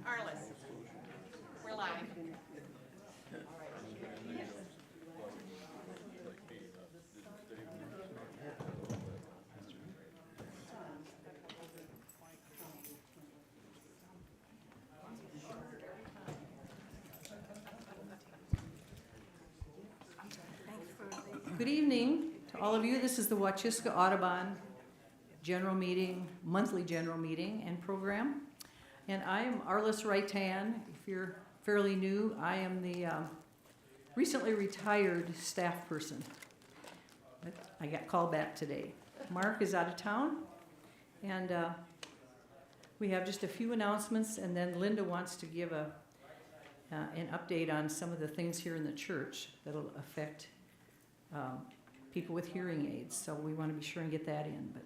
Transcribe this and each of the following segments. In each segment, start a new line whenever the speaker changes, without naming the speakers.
Arliss, we're live.
Good evening to all of you. This is the Wachiska Audubon General Meeting, monthly general meeting and program. And I am Arliss Raitan. If you're fairly new, I am the recently retired staff person. But I got called back today. Mark is out of town, and we have just a few announcements, and then Linda wants to give an update on some of the things here in the church that'll affect people with hearing aids. So we want to be sure and get that in. But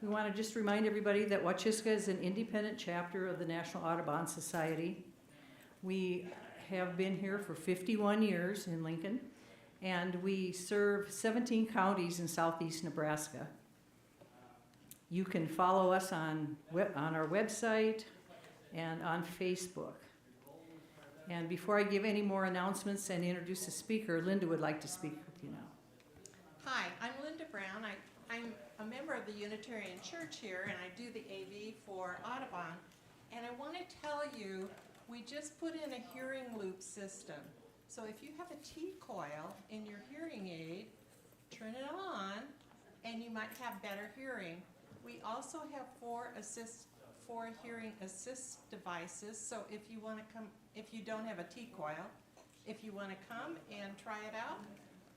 we want to just remind everybody that Wachiska is an independent chapter of the National Audubon Society. We have been here for 51 years in Lincoln, and we serve 17 counties in southeast Nebraska. You can follow us on our website and on Facebook. And before I give any more announcements and introduce the speaker, Linda would like to speak with you now.
Hi, I'm Linda Brown. I'm a member of the Unitarian Church here, and I do the AV for Audubon. And I want to tell you, we just put in a hearing loop system. So if you have a T-coil in your hearing aid, turn it on, and you might have better hearing. We also have four hearing assist devices. So if you want to come, if you don't have a T-coil, if you want to come and try it out,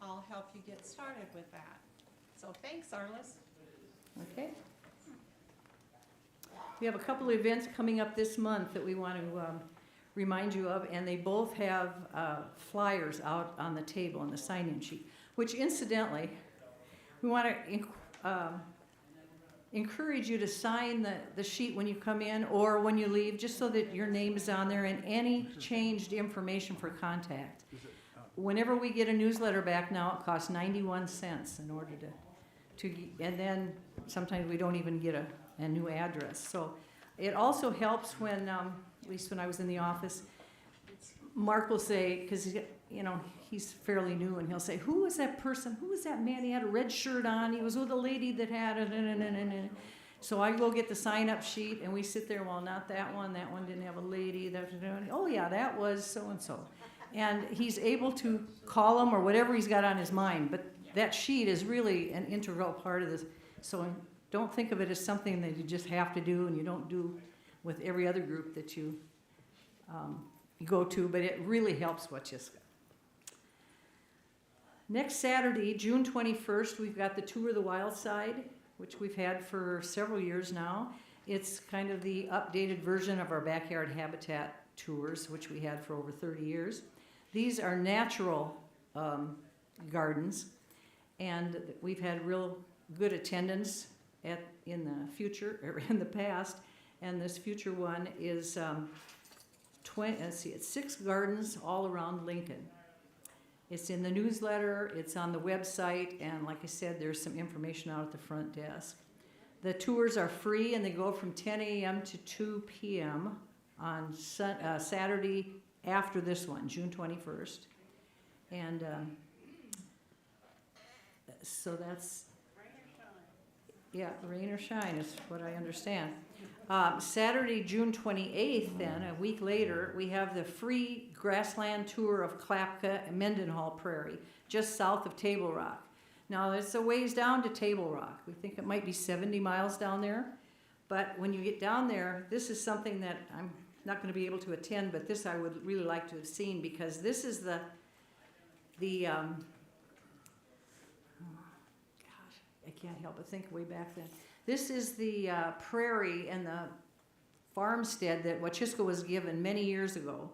I'll help you get started with that. So thanks, Arliss.
Okay. We have a couple of events coming up this month that we want to remind you of, and they both have flyers out on the table on the sign-in sheet, which incidentally, we want to encourage you to sign the sheet when you come in or when you leave, just so that your name is on there and any changed information for contact. Whenever we get a newsletter back now, it costs 91 cents in order to and then sometimes we don't even get a new address. So it also helps when, at least when I was in the office, Mark will say, because he's fairly new, and he'll say, who was that person? Who was that man? He had a red shirt on. He was with a lady that had a... So I go get the sign-up sheet, and we sit there, well, not that one. That one didn't have a lady. Oh, yeah, that was so-and-so. And he's able to call them or whatever he's got on his mind. But that sheet is really an integral part of this. So don't think of it as something that you just have to do and you don't do with every other group that you go to, but it really helps Wachiska. Next Saturday, June 21st, we've got the Tour of the Wild Side, which we've had for several years now. It's kind of the updated version of our backyard habitat tours, which we had for over 30 years. These are natural gardens, and we've had real good attendance in the past, and this future one is it's 6 gardens all around Lincoln. It's in the newsletter, it's on the website, and like I said, there's some information out at the front desk. The tours are free, and they go from 10 a.m. to 2 p.m. on Saturday after this one, June 21st. And so that's, yeah, rain or shine is what I understand. Saturday, June 28th, then, a week later, we have the free grassland tour of Klapka and Mendenhall Prairie, just south of Table Rock. Now, it's a ways down to Table Rock. We think it might be 70 miles down there. But when you get down there, this is something that I'm not going to be able to attend, but this I would really like to have seen, because this is I can't help but think way back then. This is the prairie and the farmstead that Wachiska was given many years ago.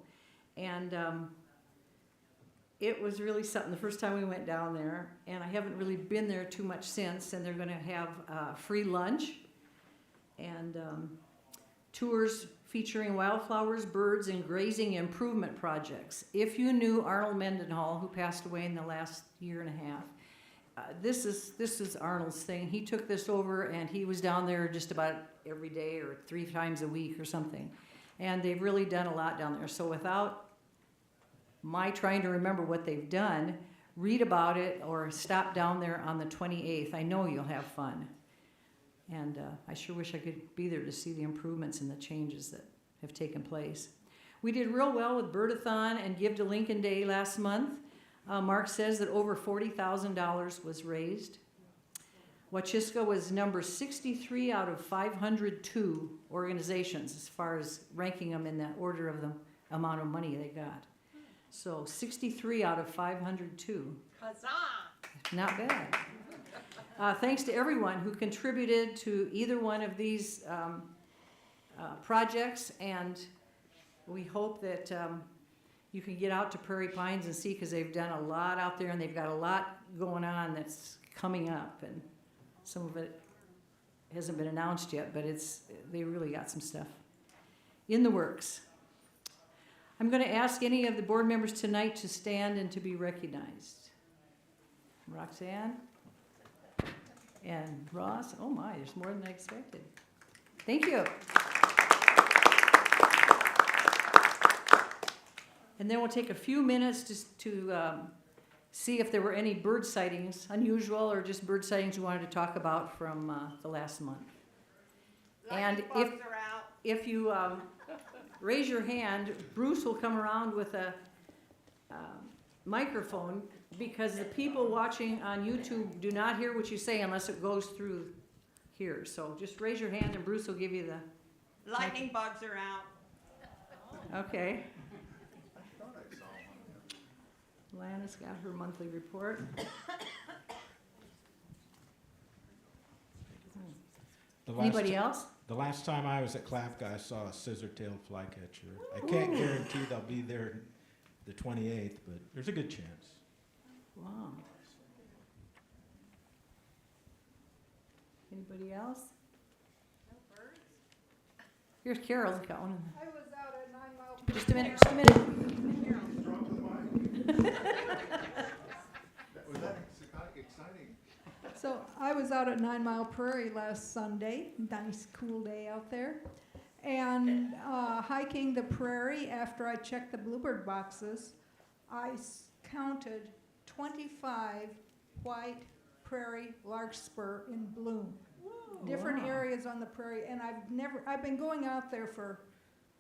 And it was really something the first time we went down there, and I haven't really been there too much since, and they're going to have free lunch. and tours featuring wildflowers, birds, and grazing improvement projects. If you knew Arnold Mendenhall, who passed away in the last year and a half, this is Arnold's thing. He took this over, and he was down there just about every day or 3 times a week or something. And they've really done a lot down there. So without my trying to remember what they've done, read about it or stop down there on the 28th. I know you'll have fun. And I sure wish I could be there to see the improvements and the changes that have taken place. We did real well with Birdathon and Give to Lincoln Day last month. Mark says that over $40,000 was raised. Wachiska was number 63 out of 502 organizations as far as ranking them in the order of the amount of money they got. So 63 out of 502.
Huzzah!
Not bad. Thanks to everyone who contributed to either one of these projects, and we hope that you can get out to Prairie Pines and see, because they've done a lot out there and they've got a lot going on that's coming up, and some of it hasn't been announced yet, but they really got some stuff in the works. I'm going to ask any of the board members tonight to stand and to be recognized. Roxanne and Ross. Oh my, there's more than I expected. Thank you. And then we'll take a few minutes just to see if there were any bird sightings, unusual or just bird sightings you wanted to talk about from the last month. And if you raise your hand, Bruce will come around with a microphone, because the people watching on YouTube do not hear what you say unless it goes through here. So just raise your hand and Bruce will give you the...
Lightning bugs are out.
Okay. Lana's got her monthly report. Anybody else?
The last time I was at Klafka, I saw a scissor-tailed flycatcher. I can't guarantee they'll be there the 28th, but there's a good chance.
Wow. Anybody else?
No birds?
Here's Carol's got one.
I was out at 9 Mile.
Just a minute, just a minute.
Was that exciting?
So I was out at 9 Mile Prairie last Sunday, nice cool day out there, and hiking the prairie. After I checked the bluebird boxes, I counted 25 white prairie larkspur in bloom. Different
Wow.
areas on the prairie, and I've been going out there for,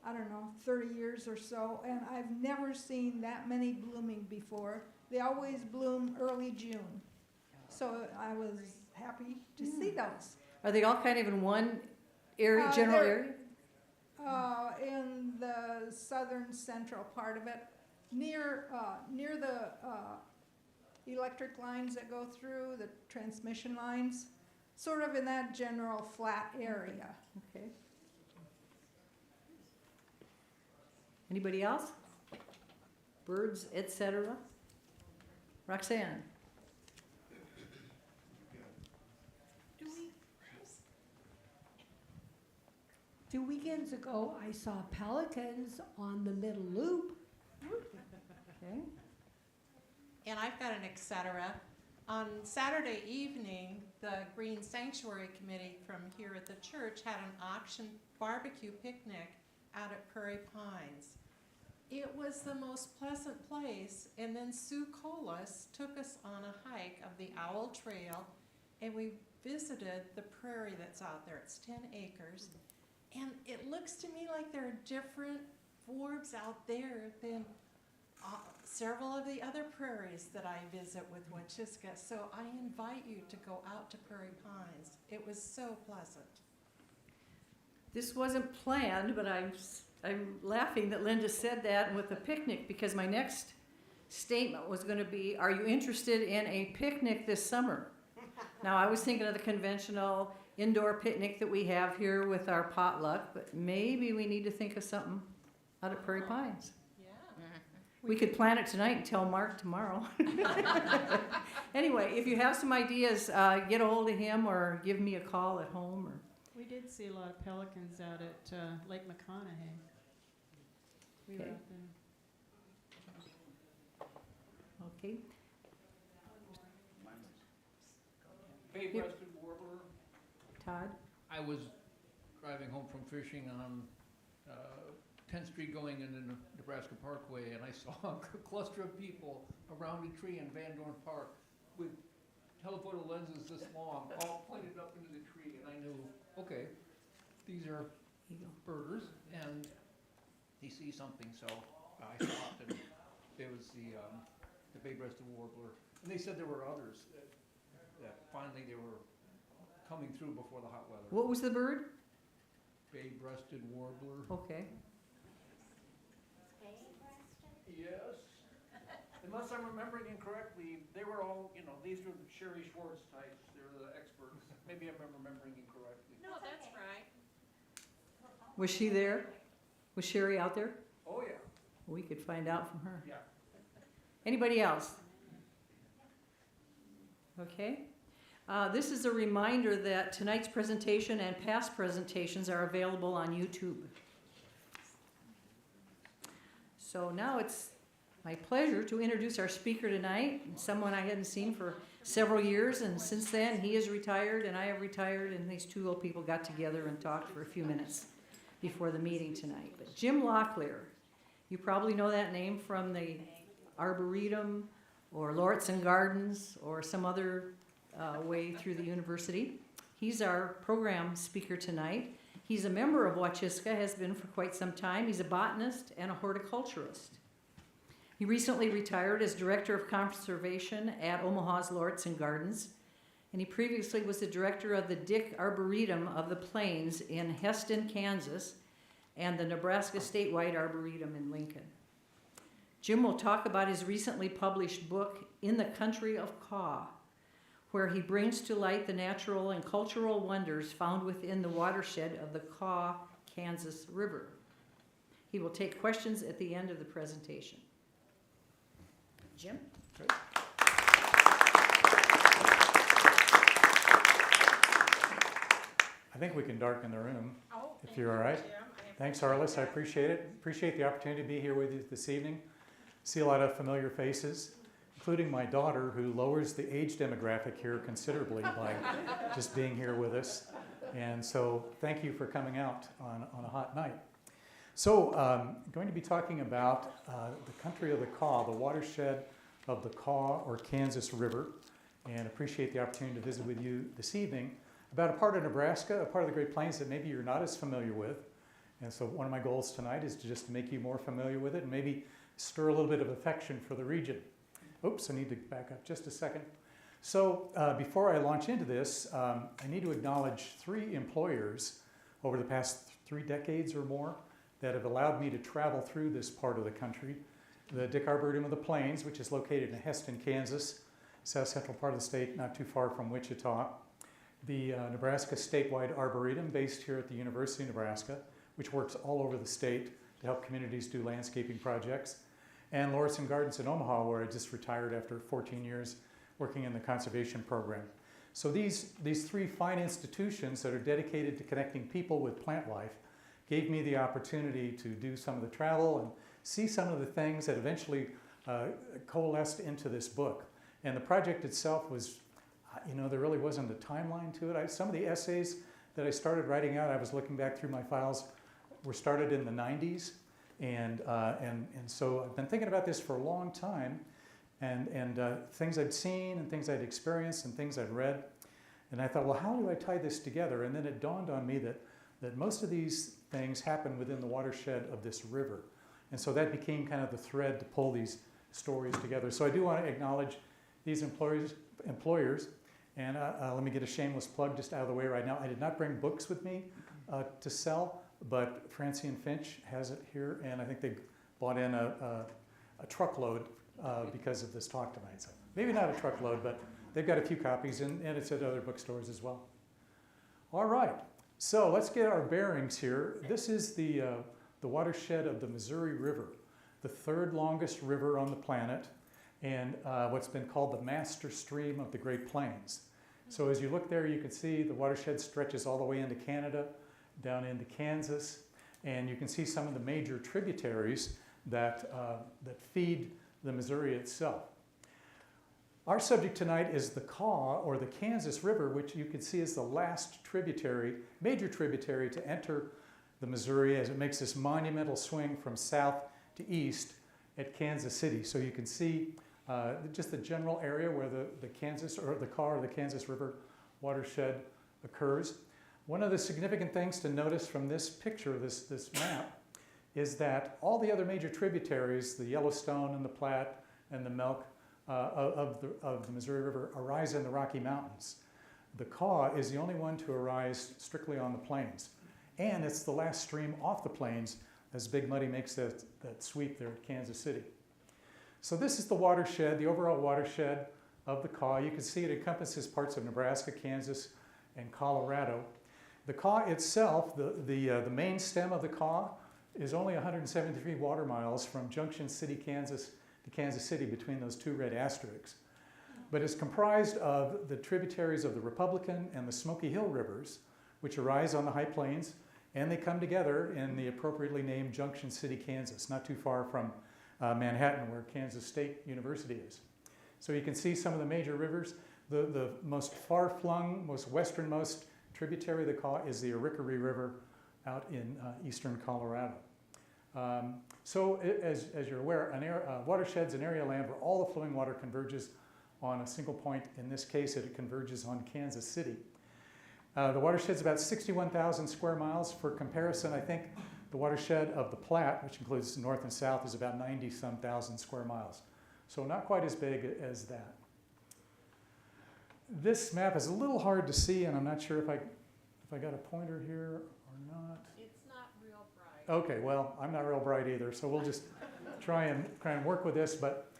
I don't know, 30 years or so, and I've never seen that many blooming before. They always bloom early June. So I was happy to see those.
Are they all kind of in one area, general
they're-
area?
In the southern central part of it, near the electric lines that go through, the transmission lines, sort of in that general flat area.
Okay. Anybody else? Birds, etc. Roxanne?
2 weekends ago, I saw pelicans on the Little Loop.
Okay.
And I've got an et cetera. On Saturday evening, the Green Sanctuary Committee from here at the church had an auction barbecue picnic out at Prairie Pines. It was the most pleasant place, and then Sue Colas took us on a hike of the Owl Trail, and we visited the prairie that's out there. It's 10 acres, and it looks to me like there are different forbs out there than several of the other prairies that I visit with Wachiska. So I invite you to go out to Prairie Pines. It was so pleasant.
This wasn't planned, but I'm laughing that Linda said that with the picnic, because my next statement was going to be, are you interested in a picnic this summer? Now, I was thinking of the conventional indoor picnic that we have here with our potluck, but maybe we need to think of something out at Prairie Pines.
Yeah.
We could plan it tonight and tell Mark tomorrow. Anyway, if you have some ideas, get a hold of him or give me a call at home. Or
We did
did see a lot of pelicans out at Lake McConaughey. We were
Okay.
out there.
Okay.
Bay-breasted warbler.
Todd?
I was driving home from fishing on 10th Street going into Nebraska Parkway, and I saw a cluster of people around a tree in Van Dorn Park with telephoto lenses this long, all pointed up into the tree, and I knew, okay, these are
Here you go.
birders, and they see something, so I stopped, and it was the bay-breasted warbler. And they said there were others that finally they were coming through before the hot weather.
What was the bird?
Bay-breasted warbler.
Okay.
Yes. Unless I'm remembering incorrectly, they were all, these were the Sherry Schwartz types. They're the experts. Maybe I'm remembering incorrectly.
No, that's right.
Was she there? Was Sherry out there?
Oh, yeah.
We could find out from her.
Yeah.
Anybody else? Okay. This is a reminder that tonight's presentation and past presentations are available on YouTube. So now it's my pleasure to introduce our speaker tonight, someone I hadn't seen for several years, and since then he is retired and I have retired, and these two old people got together and talked for a few minutes before the meeting tonight. But Jim Locklear, you probably know that name from the Arboretum or Lauritsen Gardens or some other way through the university. He's our program speaker tonight. He's a member of Wachiska, has been for quite some time. He's a botanist and a horticulturist. He recently retired as Director of Conservation at Omaha's Lauritsen Gardens, and he previously was the director of the Dick Arboretum of the Plains in Heston, Kansas, and the Nebraska Statewide Arboretum in Lincoln. Jim will talk about his recently published book, In the Country of Kaw, where he brings to light the natural and cultural wonders found within the watershed of the Kaw, Kansas River. He will take questions at the end of the presentation. Jim?
Great. I think we can darken the room.
Oh,
If
thank
you're all
you,
right.
Jim. I
Thanks,
appreciate
Arliss. I
that.
appreciate it. Appreciate the opportunity to be here with you this evening. See a lot of familiar faces, including my daughter, who lowers the age demographic here considerably by just being here with us. And so thank you for coming out on a hot night. So going to be talking about the country of the Kaw, the watershed of the Kaw or Kansas River, and appreciate the opportunity to visit with you this evening about a part of Nebraska, a part of the Great Plains that maybe you're not as familiar with. And so one of my goals tonight is to just make you more familiar with it and maybe stir a little bit of affection for the region. Oops, I need to back up just a second. So before I launch into this, I need to acknowledge 3 employers over the past 3 decades or more that have allowed me to travel through this part of the country. The Dick Arboretum of the Plains, which is located in Heston, Kansas, south central part of the state, not too far from Wichita. The Nebraska Statewide Arboretum, based here at the University of Nebraska, which works all over the state to help communities do landscaping projects. And Lauritsen Gardens in Omaha, where I just retired after 14 years working in the conservation program. So these 3 fine institutions that are dedicated to connecting people with plant life gave me the opportunity to do some of the travel and see some of the things that eventually coalesced into this book. And the project itself was, there really wasn't a timeline to it. Some of the essays that I started writing out, I was looking back through my files, were started in the 90s. And so I've been thinking about this for a long time, and things I'd seen and things I'd experienced and things I'd read. And I thought, well, how do I tie this together? And then it dawned on me that most of these things happen within the watershed of this river. And so that became kind of the thread to pull these stories together. So I do want to acknowledge these employers, and let me get a shameless plug just out of the way right now. I did not bring books with me to sell, but Francine Finch has it here, and I think they bought in a truckload because of this talk tonight. So maybe not a truckload, but they've got a few copies, and it's at other bookstores as well. All right, so let's get our bearings here. This is the watershed of the Missouri River, the 3rd longest river on the planet, and what's been called the master stream of the Great Plains. So as you look there, you can see the watershed stretches all the way into Canada, down into Kansas, and you can see some of the major tributaries that feed the Missouri itself. Our subject tonight is the Kaw, or the Kansas River, which you can see is the last tributary, major tributary to enter the Missouri as it makes this monumental swing from south to east at Kansas City. So you can see just the general area where the Kansas, or the Kaw, or the Kansas River watershed occurs. One of the significant things to notice from this picture, this map, is that all the other major tributaries, the Yellowstone and the Platte and the Milk of the Missouri River, arise in the Rocky Mountains. The Kaw is the only one to arise strictly on the plains. And it's the last stream off the plains as Big Muddy makes that sweep there at Kansas City. So this is the watershed, the overall watershed of the Kaw. You can see it encompasses parts of Nebraska, Kansas, and Colorado. The Kaw itself, the main stem of the Kaw, is only 173 water miles from Junction City, Kansas to Kansas City, between those two red asterisks. But it's comprised of the tributaries of the Republican and the Smoky Hill rivers, which arise on the high plains, and they come together in the appropriately named Junction City, Kansas, not too far from Manhattan, where Kansas State University is. So you can see some of the major rivers. The most far-flung, most westernmost tributary of the Kaw is the Arickaree River out in eastern Colorado. So as you're aware, watershed's an area of land where all the flowing water converges on a single point. In this case, it converges on Kansas City. The watershed's about 61,000 square miles. For comparison, I think the watershed of the Platte, which includes north and south, is about 90-some thousand square miles. So not quite as big as that. This map is a little hard to see, and I'm not sure if I got a pointer here or not.
It's not real bright.
Okay, well, I'm not real bright either, so we'll just try and work with this. But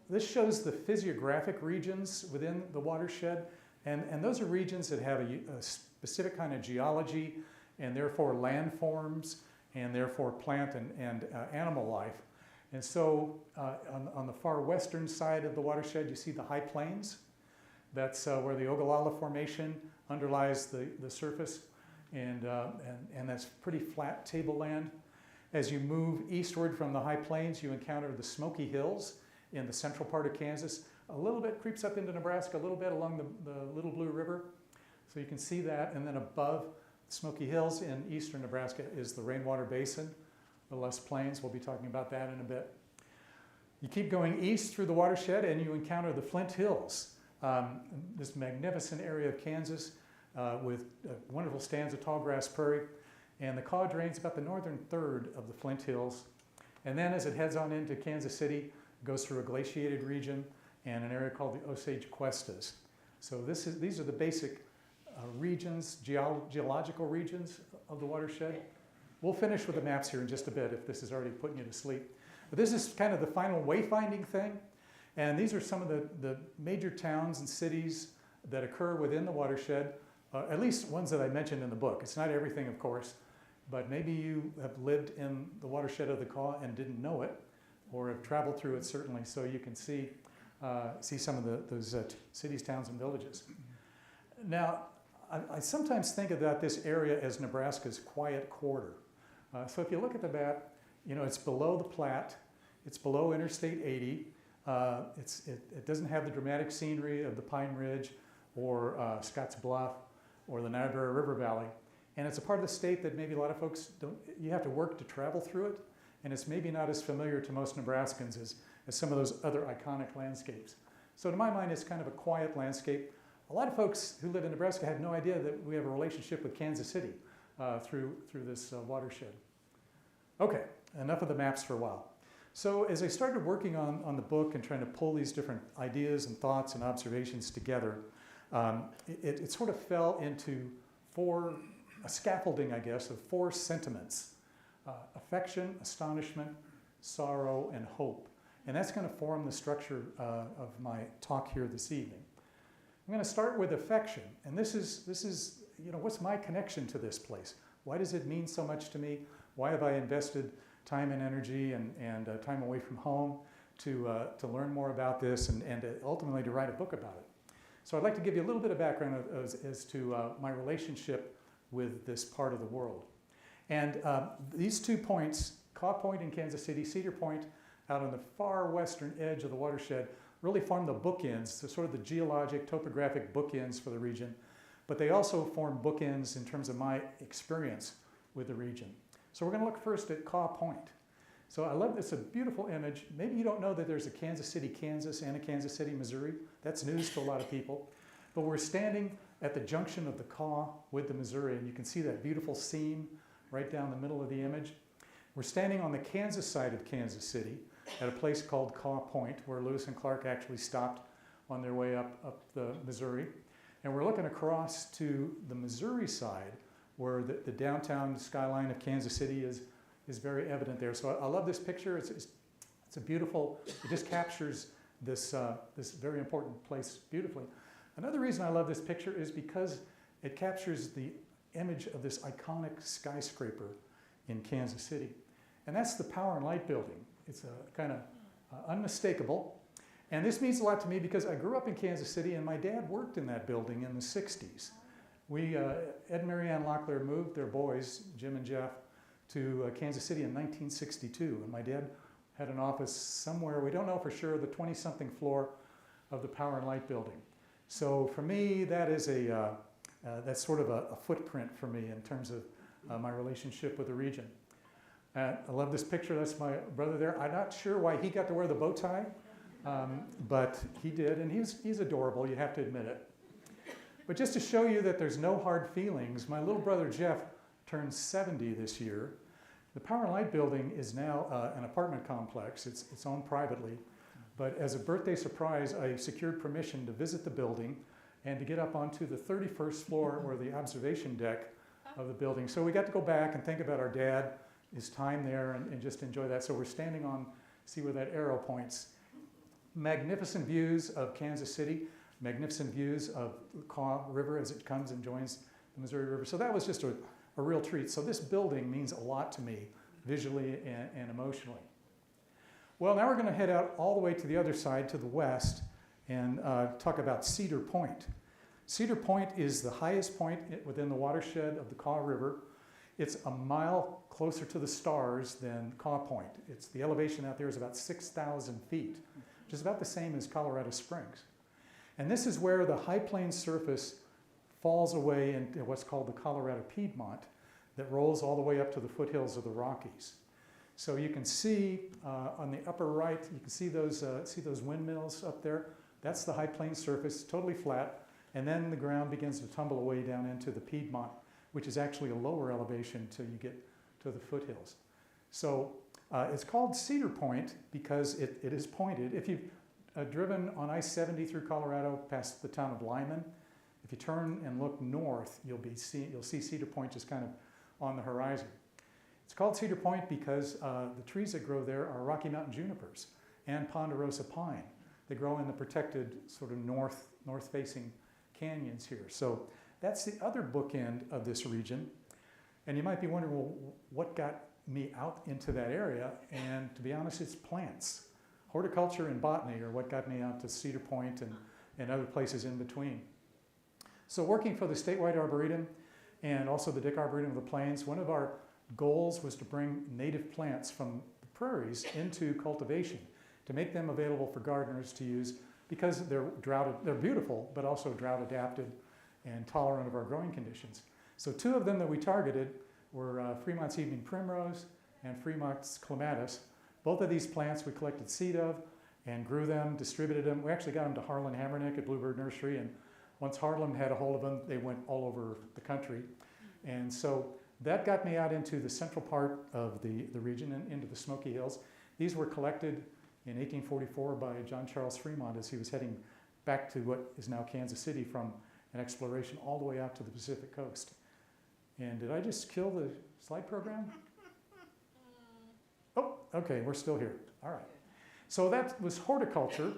this shows the physiographic regions within the watershed, and those are regions that have a specific kind of geology, and therefore landforms, and therefore plant and animal life. And so on the far western side of the watershed, you see the high plains. That's where the Ogallala Formation underlies the surface, and that's pretty flat tableland. As you move eastward from the high plains, you encounter the Smoky Hills in the central part of Kansas. A little bit creeps up into Nebraska, a little bit along the Little Blue River. So you can see that, and then above Smoky Hills in eastern Nebraska is the Rainwater Basin, the Lusk Plains. We'll be talking about that in a bit. You keep going east through the watershed, and you encounter the Flint Hills. This magnificent area of Kansas with wonderful stands of tall grass prairie. And the Kaw drains about the northern third of the Flint Hills. And then as it heads on into Kansas City, it goes through a glaciated region and an area called the Osage Cuestas. So these are the basic regions, geological regions of the watershed. We'll finish with the maps here in just a bit if this is already putting you to sleep. But this is kind of the final wayfinding thing. And these are some of the major towns and cities that occur within the watershed, at least ones that I mentioned in the book. It's not everything, of course, but maybe you have lived in the watershed of the Kaw and didn't know it, or have traveled through it, certainly, so you can see some of those cities, towns, and villages. Now, I sometimes think about this area as Nebraska's quiet quarter. So if you look at the map, you know, it's below the Platte, it's below Interstate 80, it doesn't have the dramatic scenery of the Pine Ridge or Scotts Bluff or the Niobrara River Valley. And it's a part of the state that maybe a lot of folks you have to work to travel through it. And it's maybe not as familiar to most Nebraskans as some of those other iconic landscapes. So to my mind, it's kind of a quiet landscape. A lot of folks who live in Nebraska have no idea that we have a relationship with Kansas City through this watershed. Okay, enough of the maps for a while. So as I started working on the book and trying to pull these different ideas and thoughts and observations together, it sort of fell into a scaffolding, I guess, of four sentiments: affection, astonishment, sorrow, and hope. And that's going to form the structure of my talk here this evening. I'm going to start with affection, and this is what's my connection to this place? Why does it mean so much to me? Why have I invested time and energy and time away from home to learn more about this and ultimately to write a book about it? So I'd like to give you a little bit of background as to my relationship with this part of the world. And these 2 points, Caw Point in Kansas City, Cedar Point out on the far western edge of the watershed, really form the bookends, so sort of the geologic, topographic bookends for the region. But they also form bookends in terms of my experience with the region. So we're going to look first at Caw Point. So I love this, a beautiful image. Maybe you don't know that there's a Kansas City, Kansas and a Kansas City, Missouri. That's news to a lot of people. But we're standing at the junction of the Caw with the Missouri, and you can see that beautiful seam right down the middle of the image. We're standing on the Kansas side of Kansas City at a place called Caw Point, where Lewis and Clark actually stopped on their way up the Missouri. And we're looking across to the Missouri side, where the downtown skyline of Kansas City is very evident there. So I love this picture. It's a beautiful, it just captures this very important place beautifully. Another reason I love this picture is because it captures the image of this iconic skyscraper in Kansas City. And that's the Power and Light building. It's kind of unmistakable. And this means a lot to me because I grew up in Kansas City and my dad worked in that building in the 60s. Ed and Mary Ann Locklear moved their boys, Jim and Jeff, to Kansas City in 1962. And my dad had an office somewhere, we don't know for sure, the 20-something floor of the Power and Light building. So for me, that is that's sort of a footprint for me in terms of my relationship with the region. I love this picture. That's my brother there. I'm not sure why he got to wear the bow tie, but he did, and he's adorable, you have to admit it. But just to show you that there's no hard feelings, my little brother Jeff turned 70 this year. The Power and Light building is now an apartment complex. It's owned privately. But as a birthday surprise, I secured permission to visit the building and to get up onto the 31st floor or the observation deck of the building. So we got to go back and think about our dad, his time there, and just enjoy that. So we're standing on, see where that arrow points. Magnificent views of Kansas City, magnificent views of the Caw River as it comes and joins the Missouri River. So that was just a real treat. So this building means a lot to me, visually and emotionally. Well, now we're going to head out all the way to the other side, to the west, and talk about Cedar Point. Cedar Point is the highest point within the watershed of the Caw River. It's a mile closer to the stars than Caw Point. The elevation out there is about 6,000 feet, which is about the same as Colorado Springs. And this is where the high plain surface falls away into what's called the Colorado Piedmont that rolls all the way up to the foothills of the Rockies. So you can see on the upper right, you can see those windmills up there. That's the high plain surface, totally flat. And then the ground begins to tumble away down into the Piedmont, which is actually a lower elevation till you get to the foothills. So it's called Cedar Point because it is pointed. If you've driven on I-70 through Colorado past the town of Lyman, if you turn and look north, you'll see Cedar Point just kind of on the horizon. It's called Cedar Point because the trees that grow there are Rocky Mountain junipers and ponderosa pine. They grow in the protected sort of north-facing canyons here. So that's the other bookend of this region. And you might be wondering, well, what got me out into that area? And to be honest, it's plants. Horticulture and botany are what got me out to Cedar Point and other places in between. So working for the statewide Arboretum and also the Dick Arboretum of the Plains, one of our goals was to bring native plants from the prairies into cultivation to make them available for gardeners to use because they're beautiful, but also drought adapted and tolerant of our growing conditions. So two of them that we targeted were Fremont's Evening Primrose and Fremont's Clematis. Both of these plants we collected seed of and grew them, distributed them. We actually got them to Harlan Hammernick at Bluebird Nursery, and once Harlan had a hold of them, they went all over the country. And so that got me out into the central part of the region and into the Smoky Hills. These were collected in 1844 by John Charles Fremont as he was heading back to what is now Kansas City from an exploration all the way out to the Pacific coast. And did I just kill the slide program? Oh, okay, we're still here. All right. So that was horticulture.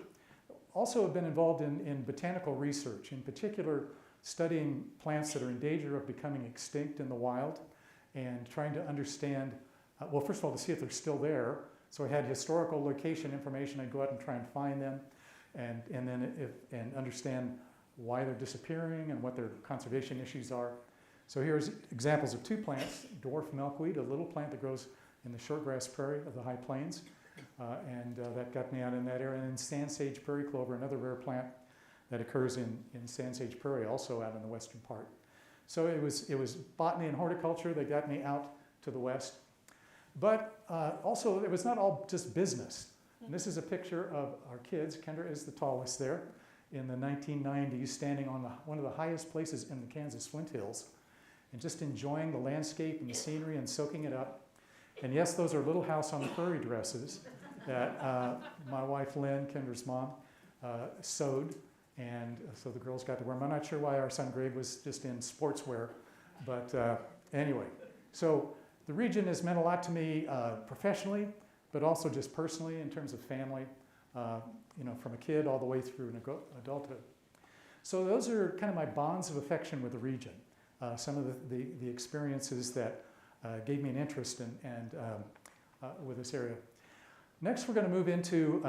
Also have been involved in botanical research, in particular studying plants that are in danger of becoming extinct in the wild and trying to understand, well, first of all, to see if they're still there. So I had historical location information. I'd go out and try and find them and then understand why they're disappearing and what their conservation issues are. So here's examples of two plants, dwarf milkweed, a little plant that grows in the shortgrass prairie of the high plains, and that got me out in that area. And then sand sage prairie clover, another rare plant that occurs in sand sage prairie, also out in the western part. So it was botany and horticulture that got me out to the west. But also, it was not all just business. And this is a picture of our kids. Kendra is the tallest there in the 1990s, standing on one of the highest places in the Kansas Flint Hills and just enjoying the landscape and the scenery and soaking it up. And yes, those are Little House on the Prairie dresses that my wife Lynn, Kendra's mom, sewed. And so the girls got to wear them. I'm not sure why our son Greg was just in sportswear. But anyway, so the region has meant a lot to me professionally, but also just personally in terms of family, from a kid all the way through adulthood. So those are kind of my bonds of affection with the region, some of the experiences that gave me an interest with this area. Next, we're going to move into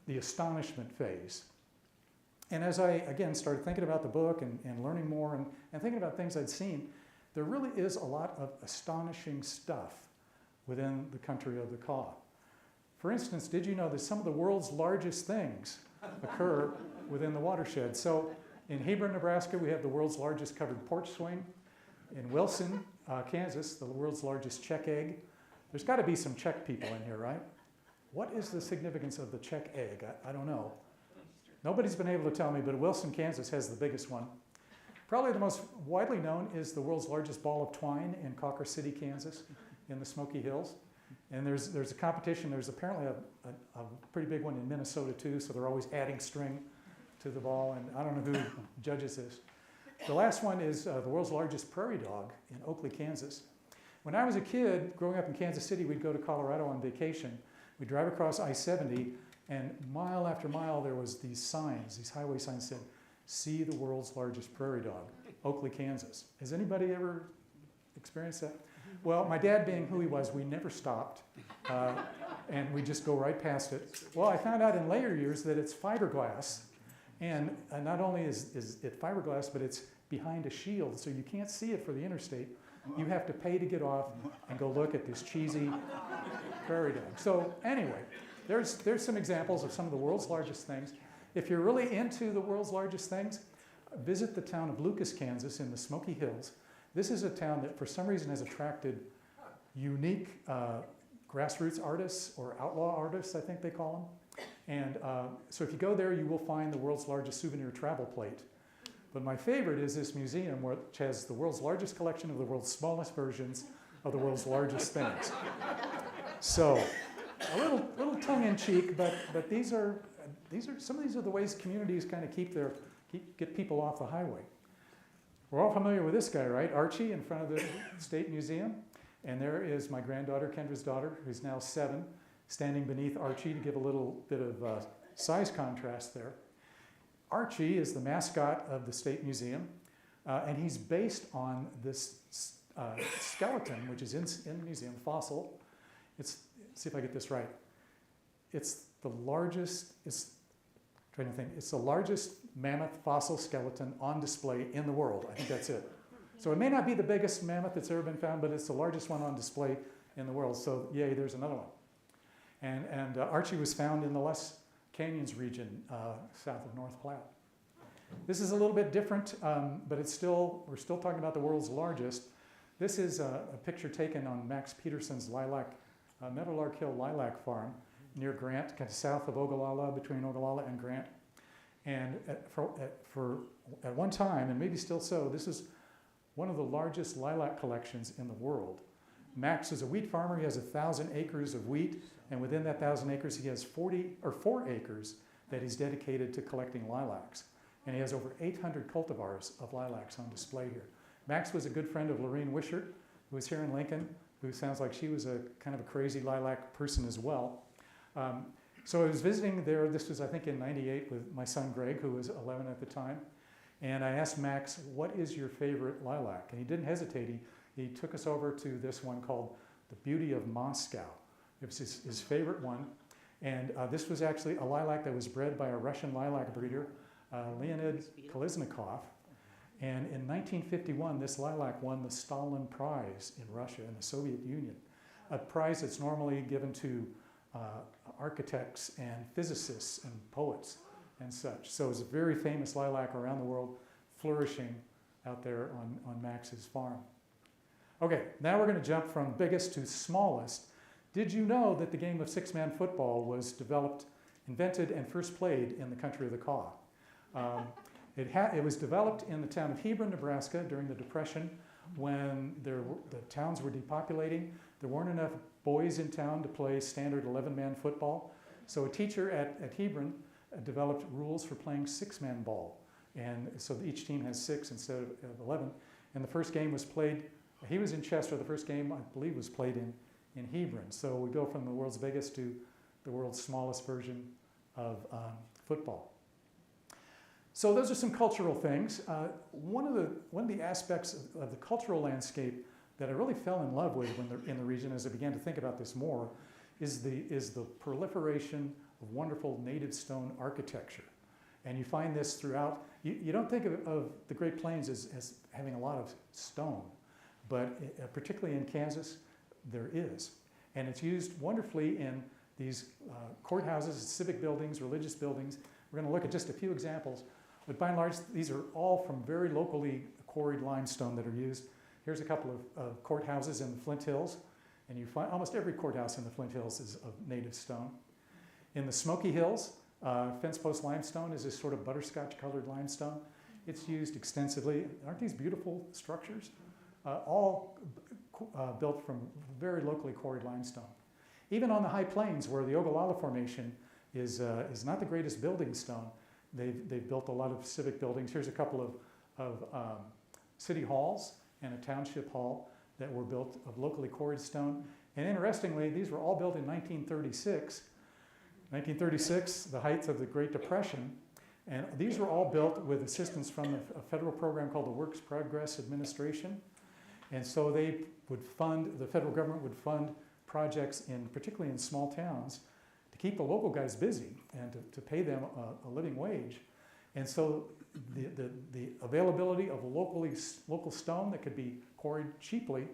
the astonishment phase. And as I, again, started thinking about the book and learning more and thinking about things I'd seen, there really is a lot of astonishing stuff within the country of the Kaw. For instance, did you know that some of the world's largest things occur within the watershed? So in Hebron, Nebraska, we have the world's largest covered porch swing. In Wilson, Kansas, the world's largest check egg. There's got to be some Czech people in here, right? What is the significance of the check egg? I don't know. Nobody's been able to tell me, but Wilson, Kansas has the biggest one. Probably the most widely known is the world's largest ball of twine in Cawker City, Kansas, in the Smoky Hills. And there's a competition. There's apparently a pretty big one in Minnesota, too, so they're always adding string to the ball, and I don't know who judges this. The last one is the world's largest prairie dog in Oakley, Kansas. When I was a kid, growing up in Kansas City, we'd go to Colorado on vacation. We'd drive across I-70, and mile after mile, there was these signs, these highway signs said, "See the world's largest prairie dog, Oakley, Kansas." Has anybody ever experienced that? Well, my dad being who he was, we never stopped, and we just go right past it. Well, I found out in later years that it's fiberglass, and not only is it fiberglass, but it's behind a shield, so you can't see it for the interstate. You have to pay to get off and go look at this cheesy prairie dog. So anyway, there's some examples of some of the world's largest things. If you're really into the world's largest things, visit the town of Lucas, Kansas in the Smoky Hills. This is a town that for some reason has attracted unique grassroots artists or outlaw artists, I think they call them. And so if you go there, you will find the world's largest souvenir travel plate. But my favorite is this museum, which has the world's largest collection of the world's smallest versions of the world's largest things. So a little tongue-in-cheek, but these are some of these are the ways communities kind of get people off the highway. We're all familiar with this guy, right? Archie in front of the State Museum. And there is my granddaughter, Kendra's daughter, who's now 7, standing beneath Archie to give a little bit of size contrast there. Archie is the mascot of the State Museum, and he's based on this skeleton, which is in the museum, fossil. Let's see if I get this right. It's the largest mammoth fossil skeleton on display in the world. I think that's it. So it may not be the biggest mammoth that's ever been found, but it's the largest one on display in the world. So yay, there's another one. And Archie was found in the Les Canyons region south of North Platte. This is a little bit different, but we're still talking about the world's largest. This is a picture taken on Max Peterson's Meadowlark Hill Lilac Farm near Grant, kind of south of Ogallala, between Ogallala and Grant. And at one time, and maybe still so, this is one of the largest lilac collections in the world. Max is a wheat farmer. He has 1,000 acres of wheat, and within that 1,000 acres, he has 4 acres that he's dedicated to collecting lilacs. And he has over 800 cultivars of lilacs on display here. Max was a good friend of Lorene Wishart, who was here in Lincoln, who sounds like she was a kind of a crazy lilac person as well. So I was visiting there, this was I think in '98 with my son Greg, who was 11 at the time. And I asked Max, what is your favorite lilac? And he didn't hesitate. He took us over to this one called The Beauty of Moscow. It was his favorite one. And this was actually a lilac that was bred by a Russian lilac breeder Leonid Kolesnikov. And in 1951, this lilac won the Stalin Prize in Russia and the Soviet Union, a prize that's normally given to architects and physicists and poets and such. So it's a very famous lilac around the world, flourishing out there on Max's farm. Okay, now we're going to jump from biggest to smallest. Did you know that the game of six-man football was developed, invented, and first played in the country of the Kaw? It was developed in the town of Hebron, Nebraska during the Depression when the towns were depopulating. There weren't enough boys in town to play standard 11-man football. So a teacher at Hebron developed rules for playing six-man ball. And so each team has 6 instead of 11. And the first game was played, he was in Chester. The first game, I believe, was played in Hebron. So we go from the world's biggest to the world's smallest version of football. So those are some cultural things. One of the aspects of the cultural landscape that I really fell in love with in the region as I began to think about this more is the proliferation of wonderful native stone architecture. And you find this throughout. You don't think of the Great Plains as having a lot of stone, but particularly in Kansas, there is. And it's used wonderfully in these courthouses, civic buildings, religious buildings. We're going to look at just a few examples. But by and large, these are all from very locally quarried limestone that are used. Here's a couple of courthouses in the Flint Hills. And you find almost every courthouse in the Flint Hills is of native stone. In the Smoky Hills, fence post limestone is this sort of butterscotch colored limestone. It's used extensively. Aren't these beautiful structures? All built from very locally quarried limestone. Even on the high plains where the Ogallala Formation is not the greatest building stone, they've built a lot of civic buildings. Here's a couple of city halls and a township hall that were built of locally quarried stone. And interestingly, these were all built in 1936. 1936, the height of the Great Depression, and these were all built with assistance from a federal program called the Works Progress Administration. And so they would fund, the federal government would fund projects particularly in small towns to keep the local guys busy and to pay them a living wage. And so the availability of local stone that could be quarried cheaply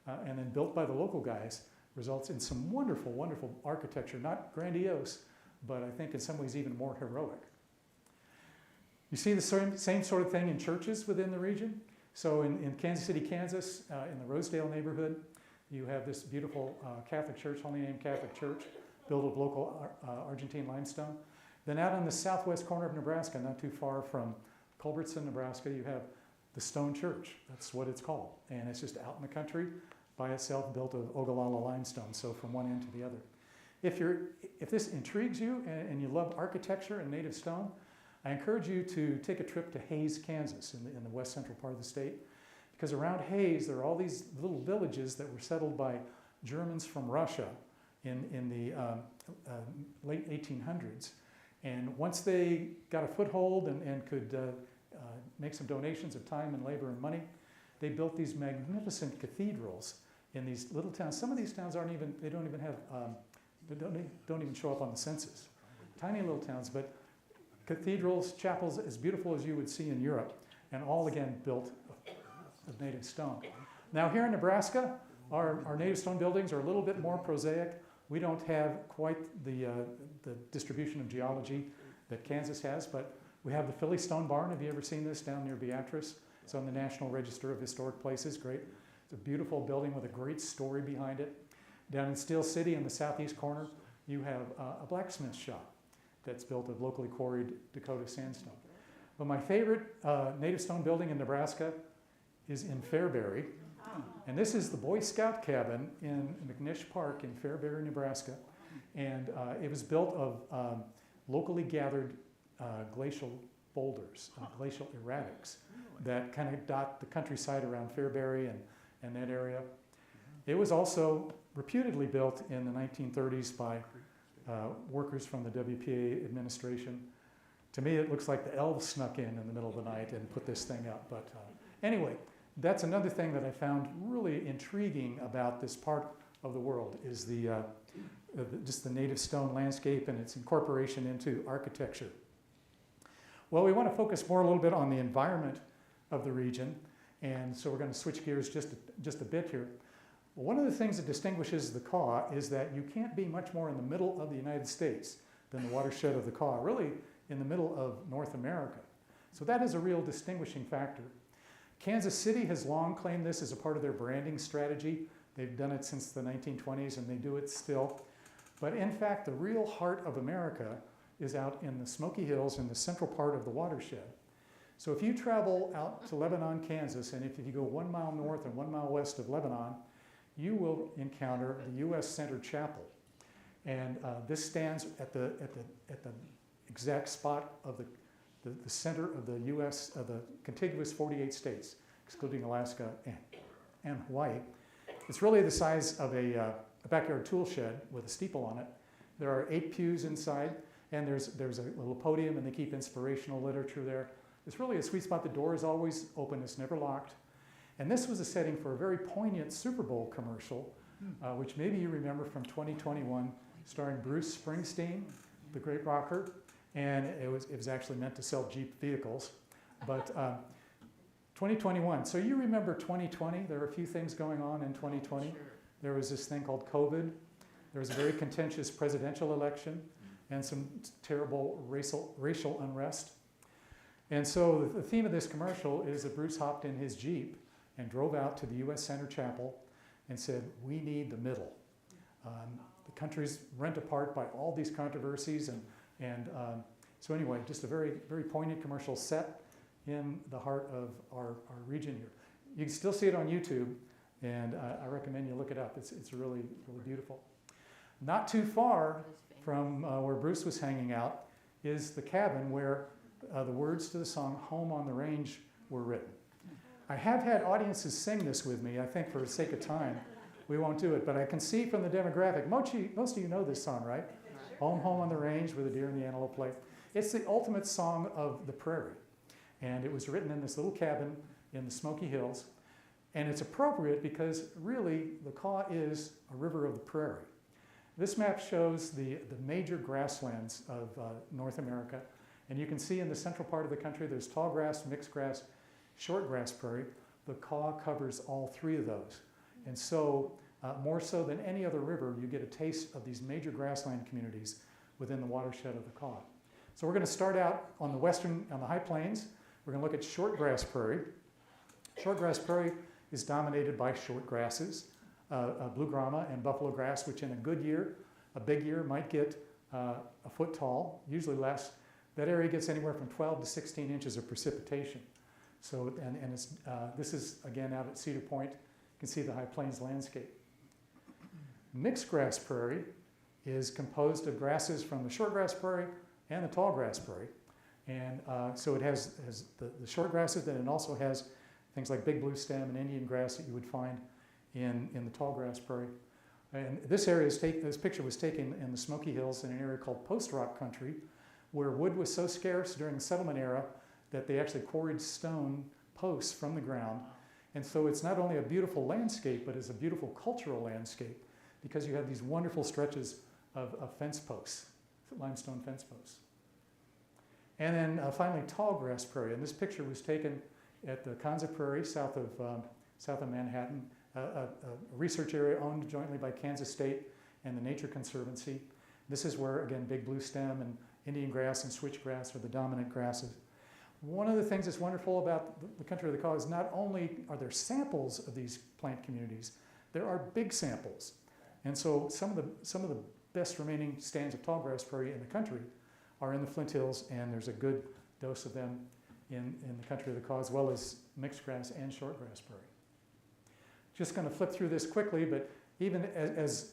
and then built by the local guys results in some wonderful, wonderful architecture, not grandiose, but I think in some ways even more heroic. You see the same sort of thing in churches within the region. So in Kansas City, Kansas, in the Rosedale neighborhood, you have this beautiful Catholic church, Holy Name Catholic Church, built of local Argentine limestone. Then out on the southwest corner of Nebraska, not too far from Culbertson, Nebraska, you have the Stone Church. That's what it's called. And it's just out in the country by itself, built of Ogallala limestone, so from one end to the other. If this intrigues you and you love architecture and native stone, I encourage you to take a trip to Hays, Kansas, in the west central part of the state, because around Hays there are all these little villages that were settled by Germans from Russia in the late 1800s. And once they got a foothold and could make some donations of time and labor and money, they built these magnificent cathedrals in these little towns. Some of these towns don't even show up on the census. Tiny little towns, but cathedrals, chapels as beautiful as you would see in Europe, and all again built of native stone. Now here in Nebraska, our native stone buildings are a little bit more prosaic. We don't have quite the distribution of geology that Kansas has, but we have the Philly Stone Barn. Have you ever seen this down near Beatrice? It's on the National Register of Historic Places. Great. It's a beautiful building with a great story behind it. Down in Steel City in the southeast corner, you have a blacksmith shop that's built of locally quarried Dakota sandstone. But my favorite native stone building in Nebraska is in Fairbury. And this is the Boy Scout cabin in McNish Park in Fairbury, Nebraska. And it was built of locally gathered glacial boulders, glacial erratics that kind of dot the countryside around Fairbury and that area. It was also reputedly built in the 1930s by workers from the WPA administration. To me, it looks like the elves snuck in the middle of the night and put this thing up. But anyway, that's another thing that I found really intriguing about this part of the world is just the native stone landscape and its incorporation into architecture. Well, we want to focus more a little bit on the environment of the region, and so we're going to switch gears just a bit here. One of the things that distinguishes the Kaw is that you can't be much more in the middle of the United States than the watershed of the Kaw, really in the middle of North America. So that is a real distinguishing factor. Kansas City has long claimed this as a part of their branding strategy. They've done it since the 1920s and they do it still. But in fact, the real heart of America is out in the Smoky Hills in the central part of the watershed. So if you travel out to Lebanon, Kansas, and if you go 1 mile north and 1 mile west of Lebanon, you will encounter the U.S. Center Chapel. And this stands at the exact spot of the center of the U.S., of the contiguous 48 states, excluding Alaska and Hawaii. It's really the size of a backyard tool shed with a steeple on it. There are 8 pews inside, and there's a little podium, and they keep inspirational literature there. It's really a sweet spot. The door is always open. It's never locked. And this was a setting for a very poignant Super Bowl commercial, which maybe you remember from 2021, starring Bruce Springsteen, the great rocker. And it was actually meant to sell Jeep vehicles. But 2021, so you remember 2020? There were a few things going on in 2020. Sure. There was this thing called COVID. There was a very contentious presidential election and some terrible racial unrest. And so the theme of this commercial is that Bruce hopped in his Jeep and drove out to the U.S. Center Chapel and said, we need the middle. The country's rent apart by all these controversies. And so anyway, just a very, very poignant commercial set in the heart of our region here. You can still see it on YouTube, and I recommend you look it up. It's really, really beautiful. Not too far from where Bruce was hanging out is the cabin where the words to the song Home on the Range were written. I have had audiences sing this with me. I think for the sake of time, we won't do it. But I can see from the demographic, most of you know this song, right? Home, home on the range where the deer and the antelope play. It's the ultimate song of the prairie. And it was written in this little cabin in the Smoky Hills. And it's appropriate because really the Kaw is a river of the prairie. This map shows the major grasslands of North America. And you can see in the central part of the country, there's tall grass, mixed grass, short grass prairie. The Kaw covers all 3 of those. And so, more so than any other river, you get a taste of these major grassland communities within the watershed of the Kaw. So we're going to start out on the high plains. We're going to look at short grass prairie. Short grass prairie is dominated by short grasses, blue grama and buffalo grass, which in a good year, a big year, might get a foot tall, usually less. That area gets anywhere from 12 to 16 inches of precipitation. So, this is, again, out at Cedar Point. You can see the high plains landscape. Mixed grass prairie is composed of grasses from the short grass prairie and the tall grass prairie. And so it has the short grasses, then it also has things like big blue stem and Indian grass that you would find in the tall grass prairie. And this picture was taken in the Smoky Hills in an area called Post Rock Country, where wood was so scarce during the settlement era that they actually quarried stone posts from the ground. And so it's not only a beautiful landscape, but it's a beautiful cultural landscape because you have these wonderful stretches of fence posts, limestone fence posts. And then finally, tall grass prairie. And this picture was taken at the Kanza Prairie, south of Manhattan, a research area owned jointly by Kansas State and the Nature Conservancy. This is where, again, big blue stem and Indian grass and switchgrass are the dominant grasses. One of the things that's wonderful about the country of the Kaw is not only are there samples of these plant communities, there are big samples. And so some of the best remaining stands of tall grass prairie in the country are in the Flint Hills, and there's a good dose of them in the country of the Kaw, as well as mixed grass and short grass prairie. Just going to flip through this quickly, but even as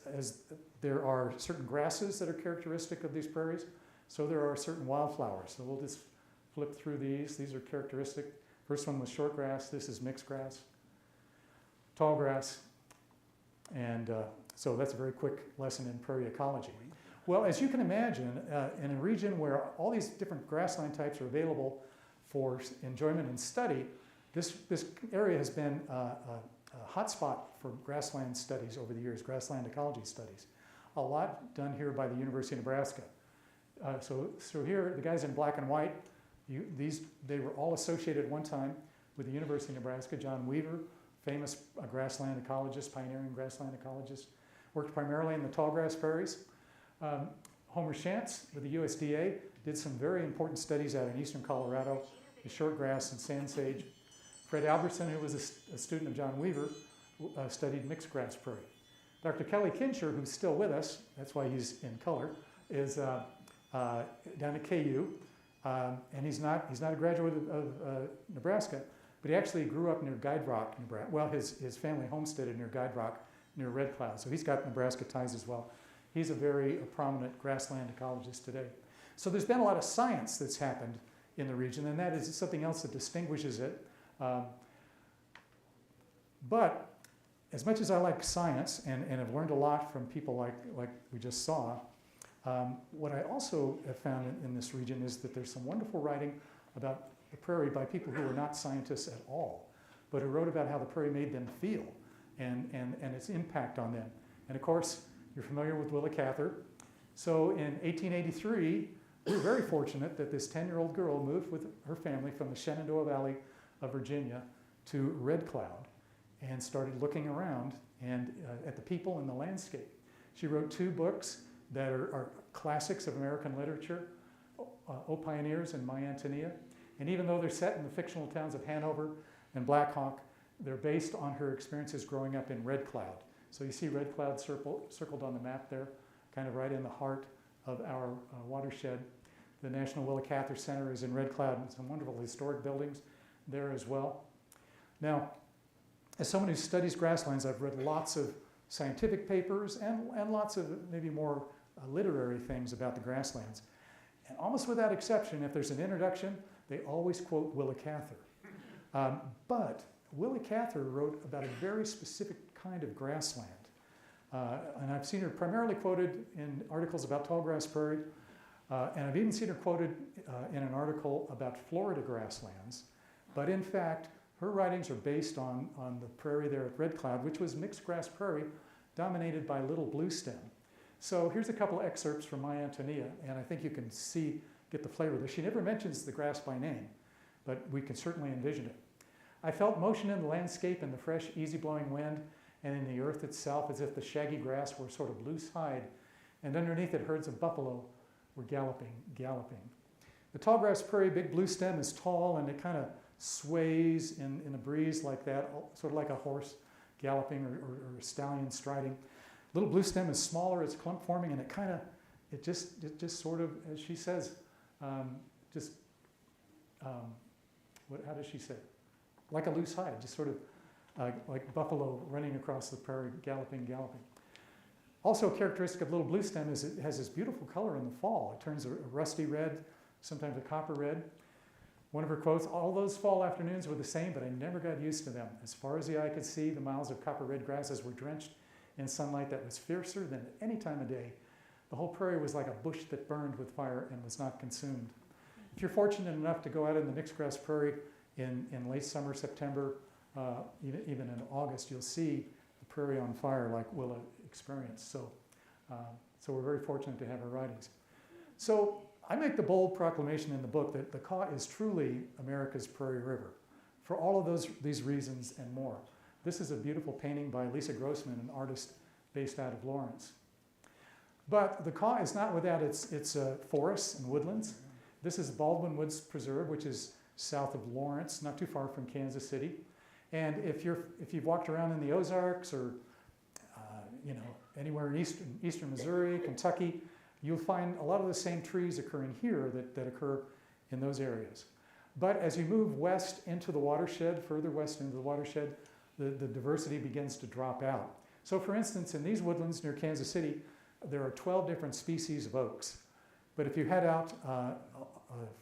there are certain grasses that are characteristic of these prairies, so there are certain wildflowers. So we'll just flip through these. These are characteristic. First one was short grass. This is mixed grass, tall grass. And so that's a very quick lesson in prairie ecology. Well, as you can imagine, in a region where all these different grassland types are available for enjoyment and study, this area has been a hotspot for grassland studies over the years, grassland ecology studies. A lot done here by the University of Nebraska. So here, the guys in black and white They were all associated at one time with the University of Nebraska. John Weaver, famous grassland ecologist, pioneering grassland ecologist, worked primarily in the tallgrass prairies. Homer Shantz with the USDA did some very important studies out in eastern Colorado, the shortgrass and sand sage. Fred Albertson, who was a student of John Weaver, studied mixed grass prairie. Dr. Kelly Kincher, who's still with us, that's why he's in color, is down at KU, and he's not a graduate of Nebraska, but he actually grew up near Guide Rock, Nebraska. Well, his family homesteaded near Guide Rock, near Red Cloud, so he's got Nebraska ties as well. He's a very prominent grassland ecologist today. So there's been a lot of science that's happened in the region, and that is something else that distinguishes it. But as much as I like science and have learned a lot from people like we just saw, what I also have found in this region is that there's some wonderful writing about the prairie by people who were not scientists at all, but who wrote about how the prairie made them feel and its impact on them. And of course, you're familiar with Willa Cather. So in 1883, we were very fortunate that this 10-year-old girl moved with her family from the Shenandoah Valley of Virginia to Red Cloud and started looking around and at the people and the landscape. She wrote 2 books that are classics of American literature, O Pioneers and My Antonia. And even though they're set in the fictional towns of Hanover and Black Hawk, they're based on her experiences growing up in Red Cloud. So you see Red Cloud circled on the map there, kind of right in the heart of our watershed. The National Willa Cather Center is in Red Cloud, and some wonderful historic buildings there as well. Now, as someone who studies grasslands, I've read lots of scientific papers and lots of maybe more literary things about the grasslands. And almost without exception, if there's an introduction, they always quote Willa Cather. But Willa Cather wrote about a very specific kind of grassland. And I've seen her primarily quoted in articles about tallgrass prairie, and I've even seen her quoted in an article about Florida grasslands. But in fact, her writings are based on the prairie there at Red Cloud, which was mixed grass prairie dominated by little bluestem. So here's a couple excerpts from My Antonia, and I think you can get the flavor of this. She never mentions the grass by name, but we can certainly envision it. I felt motion in the landscape in the fresh, easy-blowing wind and in the earth itself as if the shaggy grass were sort of loose hide, and underneath it herds of buffalo were galloping. The tallgrass prairie, big bluestem, is tall and it kind of sways in a breeze like that, sort of like a horse galloping or a stallion striding. Little bluestem is smaller, it's clump forming, and it just sort of, as she says, how does she say? Like a loose hide, just sort of like buffalo running across the prairie, galloping. Also characteristic of little bluestem is it has this beautiful color in the fall. It turns a rusty red, sometimes a copper red. One of her quotes, all those fall afternoons were the same, but I never got used to them. As far as the eye could see, the miles of copper red grasses were drenched in sunlight that was fiercer than at any time of day. The whole prairie was like a bush that burned with fire and was not consumed. If you're fortunate enough to go out in the mixed grass prairie in late summer, September, even in August, you'll see the prairie on fire like Willa experienced. So we're very fortunate to have her writings. So I make the bold proclamation in the book that the Kaw is truly America's prairie river for all of these reasons and more. This is a beautiful painting by Lisa Grossman, an artist based out of Lawrence. But the Kaw is not without its forests and woodlands. This is Baldwin Woods Preserve, which is south of Lawrence, not too far from Kansas City. And if you've walked around in the Ozarks or anywhere in eastern Missouri, Kentucky, you'll find a lot of the same trees occurring here that occur in those areas. But as you move west into the watershed, further west into the watershed, the diversity begins to drop out. So for instance, in these woodlands near Kansas City, there are 12 different species of oaks. But if you head out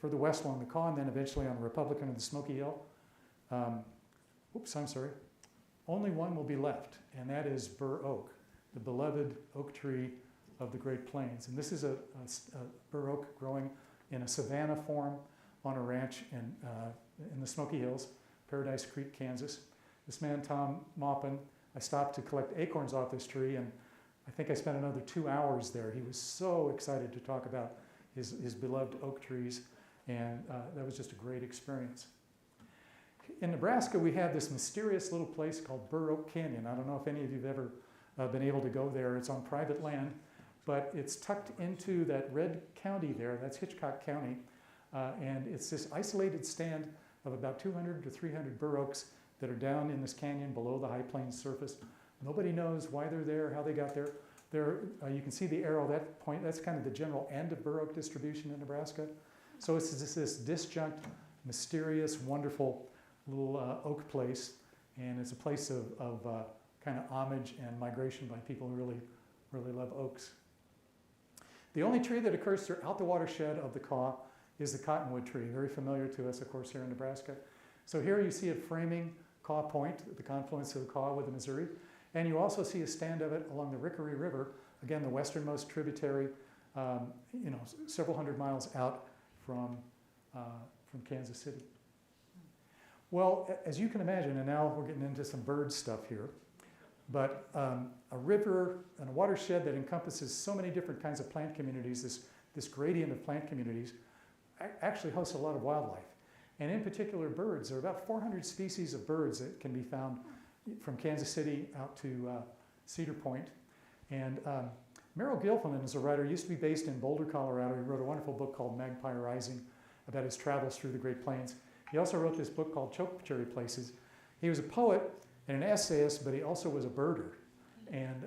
further west along the Kaw and then eventually on the Republican or the Smoky Hill, only one will be left, and that is bur oak, the beloved oak tree of the Great Plains. And this is a bur oak growing in a savanna form on a ranch in the Smoky Hills, Paradise Creek, Kansas. This man, Tom Maupin, I stopped to collect acorns off this tree, and I think I spent another 2 hours there. He was so excited to talk about his beloved oak trees And that was just a great experience. In Nebraska, we have this mysterious little place called Burr Oak Canyon. I don't know if any of you have ever been able to go there. It's on private land, but it's tucked into that red county there. That's Hitchcock County. And it's this isolated stand of about 200 to 300 bur oaks that are down in this canyon below the high plains surface. Nobody knows why they're there, how they got there. You can see the arrow, that point, that's kind of the general end of bur oak distribution in Nebraska. So it's just this disjunct, mysterious, wonderful little oak place. And it's a place of kind of homage and migration by people who really love oaks. The only tree that occurs throughout the watershed of the Kaw is the cottonwood tree, very familiar to us, of course, here in Nebraska. So here you see it framing Kaw Point, the confluence of the Kaw with the Missouri. And you also see a stand of it along the Rickery River, again, the westernmost tributary, several hundred miles out from Kansas City. Well, as you can imagine, and now we're getting into some bird stuff here, but a river and a watershed that encompasses so many different kinds of plant communities, this gradient of plant communities, actually hosts a lot of wildlife. And in particular birds. There are about 400 species of birds that can be found from Kansas City out to Cedar Point. And Merrill Gilfillan is a writer, used to be based in Boulder, Colorado. He wrote a wonderful book called Magpie Rising about his travels through the Great Plains. He also wrote this book called Chokecherry Places. He was a poet and an essayist, but he also was a birder. And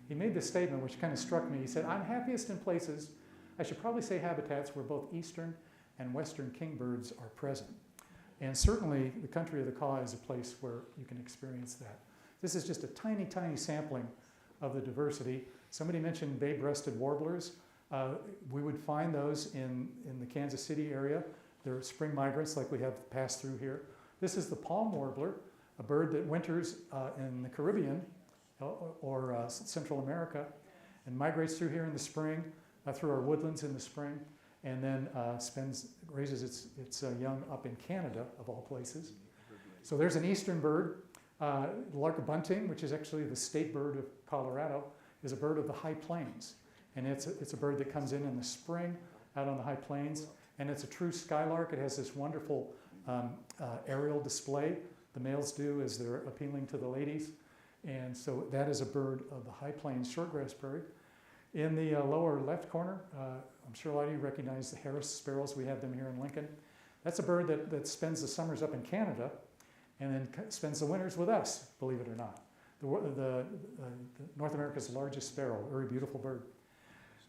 he made this statement, which kind of struck me. He said, "I'm happiest in places, I should probably say habitats, where both eastern and western kingbirds are present." And certainly the country of the Kaw is a place where you can experience that. This is just a tiny, tiny sampling of the diversity. Somebody mentioned bay-breasted warblers. We would find those in the Kansas City area. They're spring migrants like we have passed through here. This is the palm warbler, a bird that winters in the Caribbean or Central America and migrates through here in the spring, through our woodlands in the spring, and then raises its young up in Canada, of all places. So there's an eastern bird. Lark bunting, which is actually the state bird of Colorado, is a bird of the high plains. And it's a bird that comes in the spring out on the high plains. And it's a true skylark. It has this wonderful aerial display. The males do as they're appealing to the ladies. And so that is a bird of the high plains shortgrass prairie. In the lower left corner, I'm sure a lot of you recognize the Harris sparrows. We have them here in Lincoln. That's a bird that spends the summers up in Canada and then spends the winters with us, believe it or not. The North America's largest sparrow, very beautiful bird.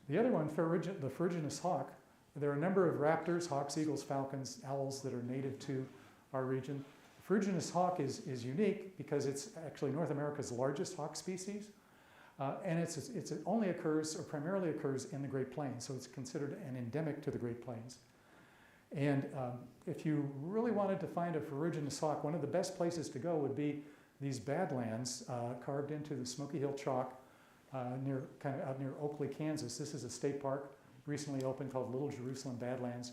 The other one, the ferruginous hawk, there are a number of raptors, hawks, eagles, falcons, owls that are native to our region. The ferruginous hawk is unique because it's actually North America's largest hawk species. And it only occurs, or primarily occurs, in the Great Plains, so it's considered an endemic to the Great Plains. And if you really wanted to find a ferruginous hawk, one of the best places to go would be these badlands carved into the Smoky Hill chalk out near Oakley, Kansas. This is a state park recently opened called Little Jerusalem Badlands.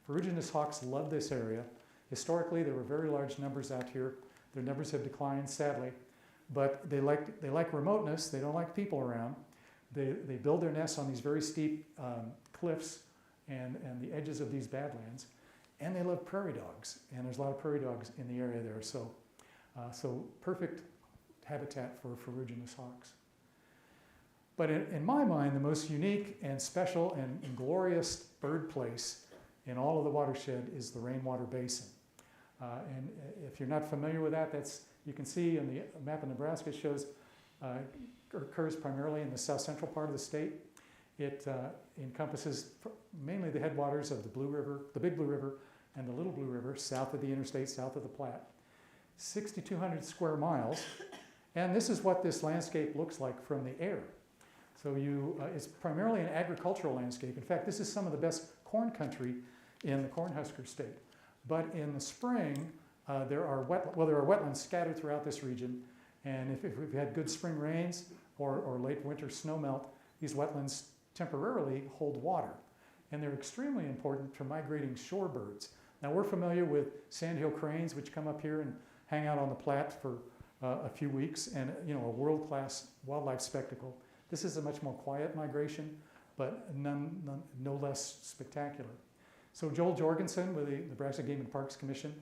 Ferruginous hawks love this area. Historically, there were very large numbers out here. Their numbers have declined, sadly. But they like remoteness. They don't like people around. They build their nests on these very steep cliffs and the edges of these badlands. And they love prairie dogs. And there's a lot of prairie dogs in the area there. So perfect habitat for ferruginous hawks. But in my mind, the most unique and special and glorious bird place in all of the watershed is the Rainwater Basin. And if you're not familiar with that, you can see in the map of Nebraska, it shows occurs primarily in the south central part of the state. It encompasses mainly the headwaters of the Blue River, the Big Blue River, and the Little Blue River, south of the interstate, south of the Platte. 6,200 square miles. And this is what this landscape looks like from the air. So it's primarily an agricultural landscape. In fact, this is some of the best corn country in the Cornhusker state. But in the spring, there are wetlands scattered throughout this region. And if we've had good spring rains or late winter snowmelt, these wetlands temporarily hold water. And they're extremely important for migrating shorebirds. Now, we're familiar with sandhill cranes, which come up here and hang out on the Platte for a few weeks, and a world-class wildlife spectacle. This is a much more quiet migration, but no less spectacular. So Joel Jorgensen with the Nebraska Game and Parks Commission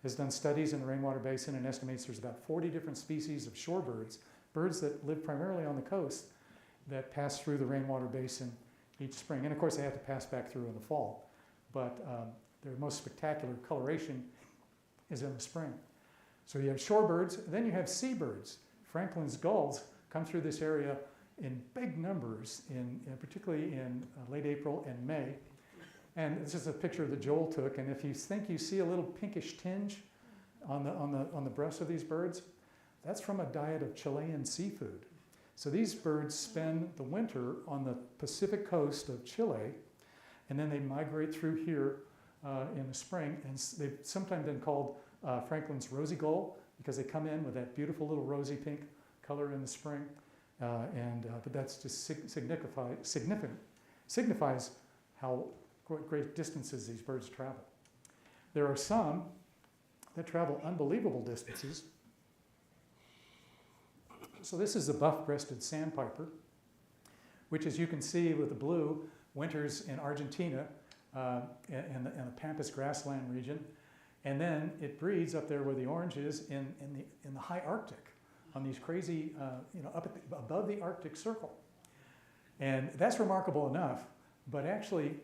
has done studies in the rainwater basin and estimates there's about 40 different species of shorebirds, birds that live primarily on the coast, that pass through the rainwater basin each spring. And of course, they have to pass back through in the fall. But their most spectacular coloration is in the spring. So you have shorebirds, then you have seabirds. Franklin's gulls come through this area in big numbers, particularly in late April and May. And this is a picture that Joel took, and if you think you see a little pinkish tinge on the breasts of these birds, that's from a diet of Chilean seafood. So these birds spend the winter on the Pacific coast of Chile, and then they migrate through here in the spring, and they've sometimes been called Franklin's rosy gull because they come in with that beautiful little rosy pink color in the spring, but that's just signifies how great distances these birds travel. There are some that travel unbelievable distances. So this is the buff-breasted sandpiper, which, as you can see with the blue, winters in Argentina in the Pampas grassland region, and then it breeds up there where the orange is in the high Arctic, on these crazy, up above the Arctic Circle. And that's remarkable enough, but actually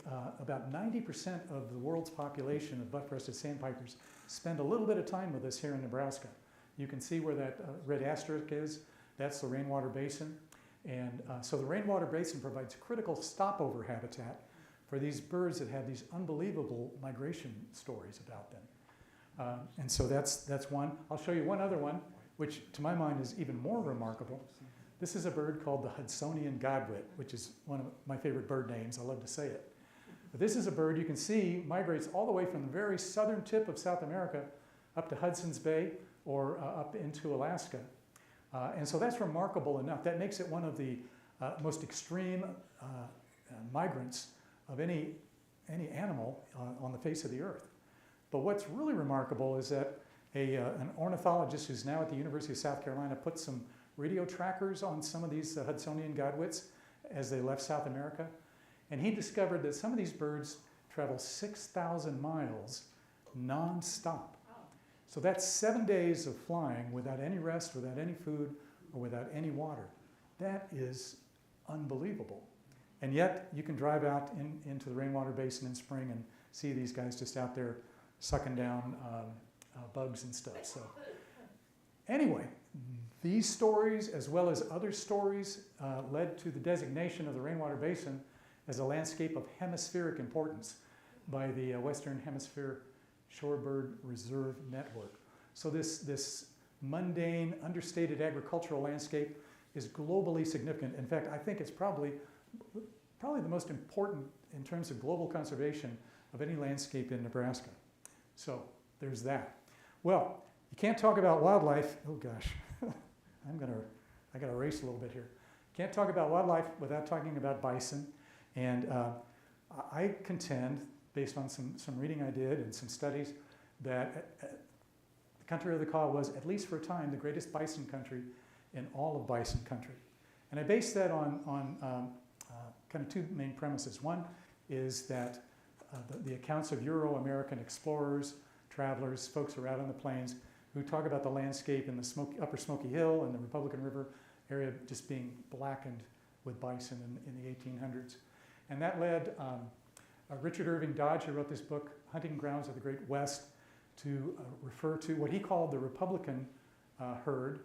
about 90% of the world's population of buff-breasted sandpipers spend a little bit of time with us here in Nebraska. You can see where that red asterisk is. That's the rainwater basin. And so the rainwater basin provides critical stopover habitat for these birds that have these unbelievable migration stories about them. And so that's one. I'll show you one other one, which to my mind is even more remarkable. This is a bird called the Hudsonian godwit, which is one of my favorite bird names. I love to say it. But this is a bird you can see migrates all the way from the very southern tip of South America up to Hudson's Bay or up into Alaska. And so that's remarkable enough. That makes it one of the most extreme migrants of any animal on the face of the earth. But what's really remarkable is that an ornithologist who's now at the University of South Carolina put some radio trackers on some of these Hudsonian godwits as they left South America. And he discovered that some of these birds travel 6,000 miles nonstop. So that's 7 days of flying without any rest, without any food, or without any water. That is unbelievable. And yet you can drive out into the rainwater basin in spring and see these guys just out there sucking down bugs and stuff. So anyway, these stories, as well as other stories, led to the designation of the rainwater basin as a landscape of hemispheric importance by the Western Hemisphere Shorebird Reserve Network. So this mundane, understated agricultural landscape is globally significant. In fact, I think it's probably the most important in terms of global conservation of any landscape in Nebraska. So there's that. Well, you can't talk about wildlife. Oh gosh, I gotta race a little bit here. Can't talk about wildlife without talking about bison. And I contend, based on some reading I did and some studies, that the country of the Kaw was, at least for a time, the greatest bison country in all of bison country. And I base that on kind of two main premises. One is that the accounts of Euro-American explorers, travelers, folks who are out on the plains, who talk about the landscape in the upper Smoky Hill and the Republican River area just being blackened with bison in the 1800s. And that led Richard Irving Dodge, who wrote this book, Hunting Grounds of the Great West, to refer to what he called the Republican herd,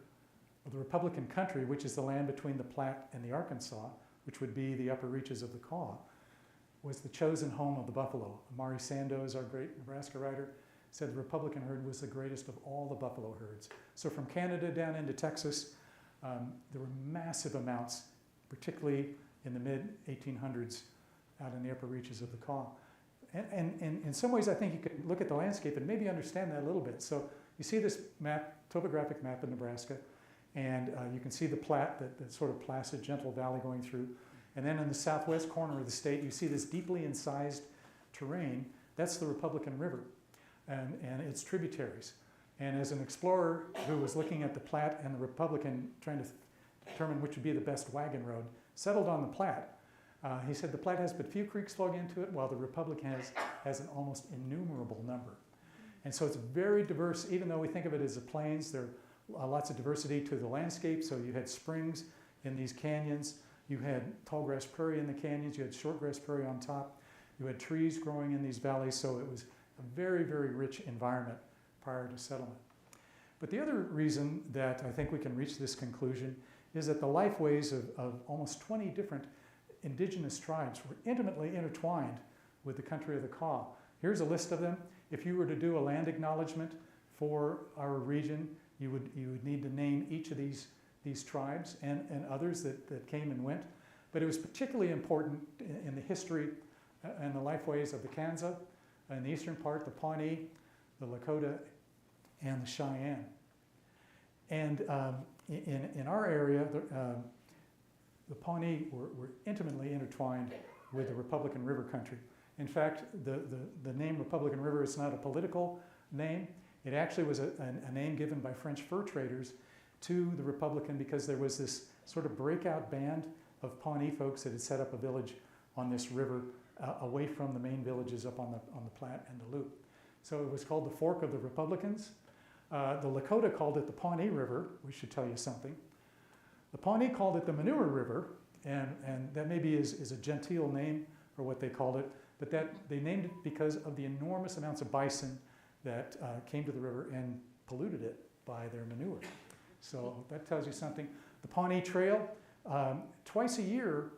or the Republican country, which is the land between the Platte and the Arkansas, which would be the upper reaches of the Kaw, was the chosen home of the buffalo. Amari Sandoz, our great Nebraska writer, said the Republican herd was the greatest of all the buffalo herds. So from Canada down into Texas, there were massive amounts, particularly in the mid-1800s, out in the upper reaches of the Kaw. And in some ways, I think you could look at the landscape and maybe understand that a little bit. So you see this map, topographic map of Nebraska, and you can see the Platte, that sort of placid, gentle valley going through. And then in the southwest corner of the state, you see this deeply incised terrain. That's the Republican River and its tributaries. And as an explorer who was looking at the Platte and the Republican, trying to determine which would be the best wagon road, settled on the Platte. He said the Platte has but few creeks flowing into it, while the Republic has an almost innumerable number. And so it's very diverse, even though we think of it as the plains, there are lots of diversity to the landscape. So you had springs in these canyons, you had tall grass prairie in the canyons, you had short grass prairie on top, you had trees growing in these valleys, so it was a very, very rich environment prior to settlement. But the other reason that I think we can reach this conclusion is that the lifeways of almost 20 different indigenous tribes were intimately intertwined with the country of the Kaw. Here's a list of them. If you were to do a land acknowledgement for our region, you would need to name each of these tribes and others that came and went. But it was particularly important in the history and the lifeways of the Kansa, in the eastern part, the Pawnee, the Lakota, and the Cheyenne. And in our area, the Pawnee were intimately intertwined with the Republican River country. In fact, the name Republican River is not a political name. It actually was a name given by French fur traders to the Republican because there was this sort of breakout band of Pawnee folks that had set up a village on this river away from the main villages up on the Platte and the Loup. So it was called the Fork of the Republicans. The Lakota called it the Pawnee River. We should tell you something. The Pawnee called it the Manure River, and that maybe is a genteel name for what they called it, but that they named it because of the enormous amounts of bison that came to the river and polluted it by their manure. So that tells you something. The Pawnee Trail, twice a year,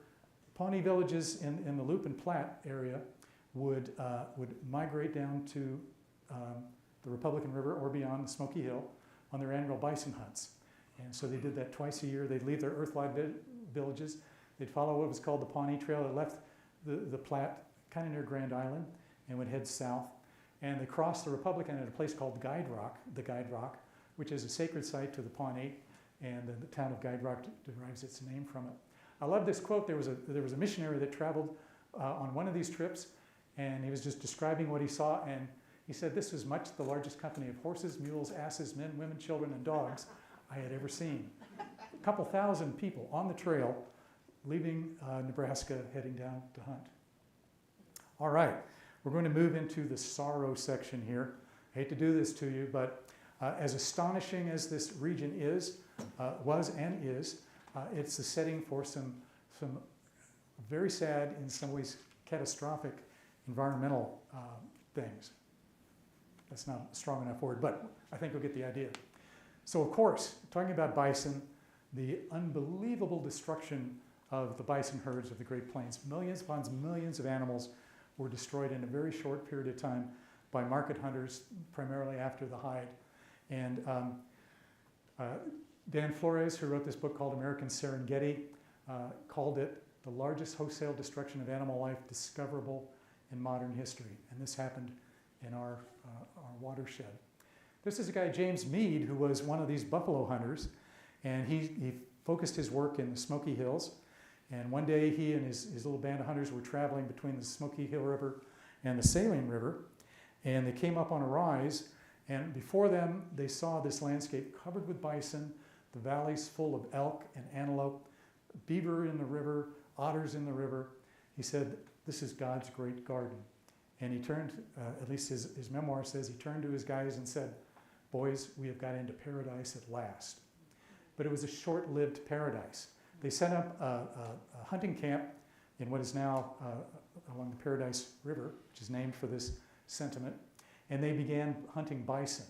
Pawnee villages in the Loup and Platte area would migrate down to the Republican River or beyond the Smoky Hill on their annual bison hunts. And so they did that twice a year. They'd leave their earthline villages. They'd follow what was called the Pawnee Trail. It left the Platte kind of near Grand Island and would head south. And they crossed the Republican at a place called the Guide Rock, which is a sacred site to the Pawnee, and the town of Guide Rock derives its name from it. I love this quote. There was a missionary that traveled on one of these trips, and he was just describing what he saw, and he said this was much the largest company of horses, mules, asses, men, women, children, and dogs I had ever seen. A couple thousand people on the trail leaving Nebraska, heading down to hunt. All right, we're going to move into the sorrow section here. I hate to do this to you, but as astonishing as this region was and is, it's the setting for some very sad, in some ways catastrophic environmental things. That's not a strong enough word, but I think you'll get the idea. So of course, talking about bison, the unbelievable destruction of the bison herds of the Great Plains. Millions upon millions of animals were destroyed in a very short period of time by market hunters, primarily after the hide. And Dan Flores, who wrote this book called American Serengeti, called it the largest wholesale destruction of animal life discoverable in modern history. And this happened in our watershed. This is a guy, James Mead, who was one of these buffalo hunters, and he focused his work in the Smoky Hills. And one day he and his little band of hunters were traveling between the Smoky Hill River and the Saline River, and they came up on a rise, and before them they saw this landscape covered with bison, the valleys full of elk and antelope, beaver in the river, otters in the river. He said, this is God's great garden. And he turned, at least his memoir says, he turned to his guys and said, boys, we have got into paradise at last. But it was a short-lived paradise. They set up a hunting camp in what is now along the Paradise River, which is named for this sentiment, and they began hunting bison.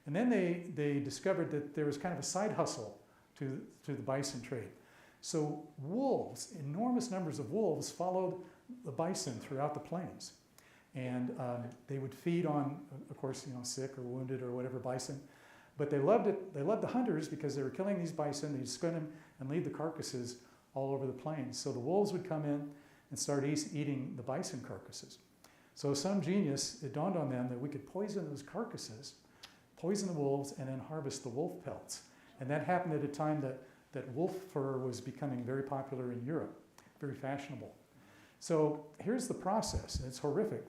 And then they discovered that there was kind of a side hustle to the bison trade. So wolves, enormous numbers of wolves, followed the bison throughout the plains. And they would feed on, of course, sick or wounded or whatever bison. But they loved it. They loved the hunters because they were killing these bison. They'd skin them and leave the carcasses all over the plains. So the wolves would come in and start eating the bison carcasses. So some genius, it dawned on them that we could poison those carcasses, poison the wolves, and then harvest the wolf pelts. And that happened at a time that wolf fur was becoming very popular in Europe, very fashionable. So here's the process, and it's horrific.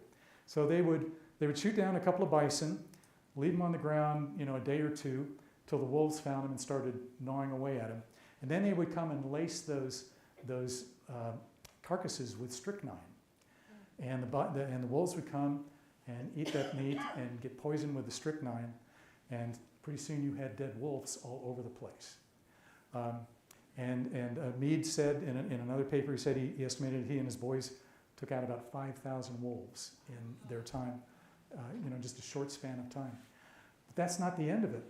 So they would shoot down a couple of bison, leave them on the ground, a day or two, till the wolves found them and started gnawing away at them. And then they would come and lace those carcasses with strychnine. And the wolves would come and eat that meat and get poisoned with the strychnine, and pretty soon you had dead wolves all over the place. Mead said in another paper, he said he estimated he and his boys took out about 5,000 wolves in their time, just a short span of time. But that's not the end of it.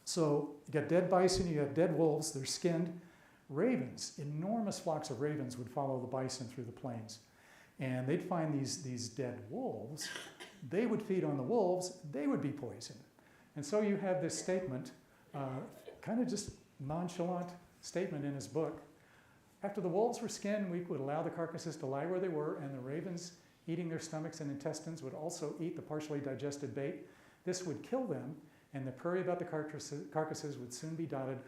So you got dead bison, you have dead wolves, they're skinned. Ravens, enormous flocks of ravens would follow the bison through the plains. And they'd find these dead wolves, they would feed on the wolves, they would be poisoned. And so you have this statement, kind of just nonchalant statement in his book. After the wolves were skinned, we would allow the carcasses to lie where they were, and the ravens, eating their stomachs and intestines, would also eat the partially digested bait. This would kill them, and the prairie about the carcasses would soon be dotted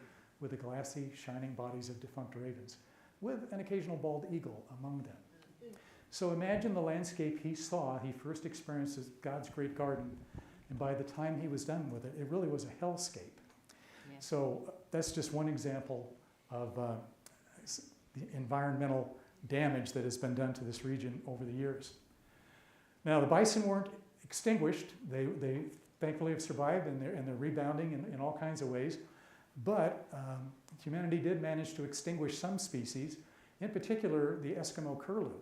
with the glassy, shining bodies of defunct ravens, with an occasional bald eagle among them. So imagine the landscape he saw. He first experienced God's great garden, and by the time he was done with it, it really was a hellscape.
Yeah.
So that's just one example of the environmental damage that has been done to this region over the years. Now, the bison weren't extinguished. They thankfully have survived, and they're rebounding in all kinds of ways. But humanity did manage to extinguish some species, in particular the Eskimo curlew.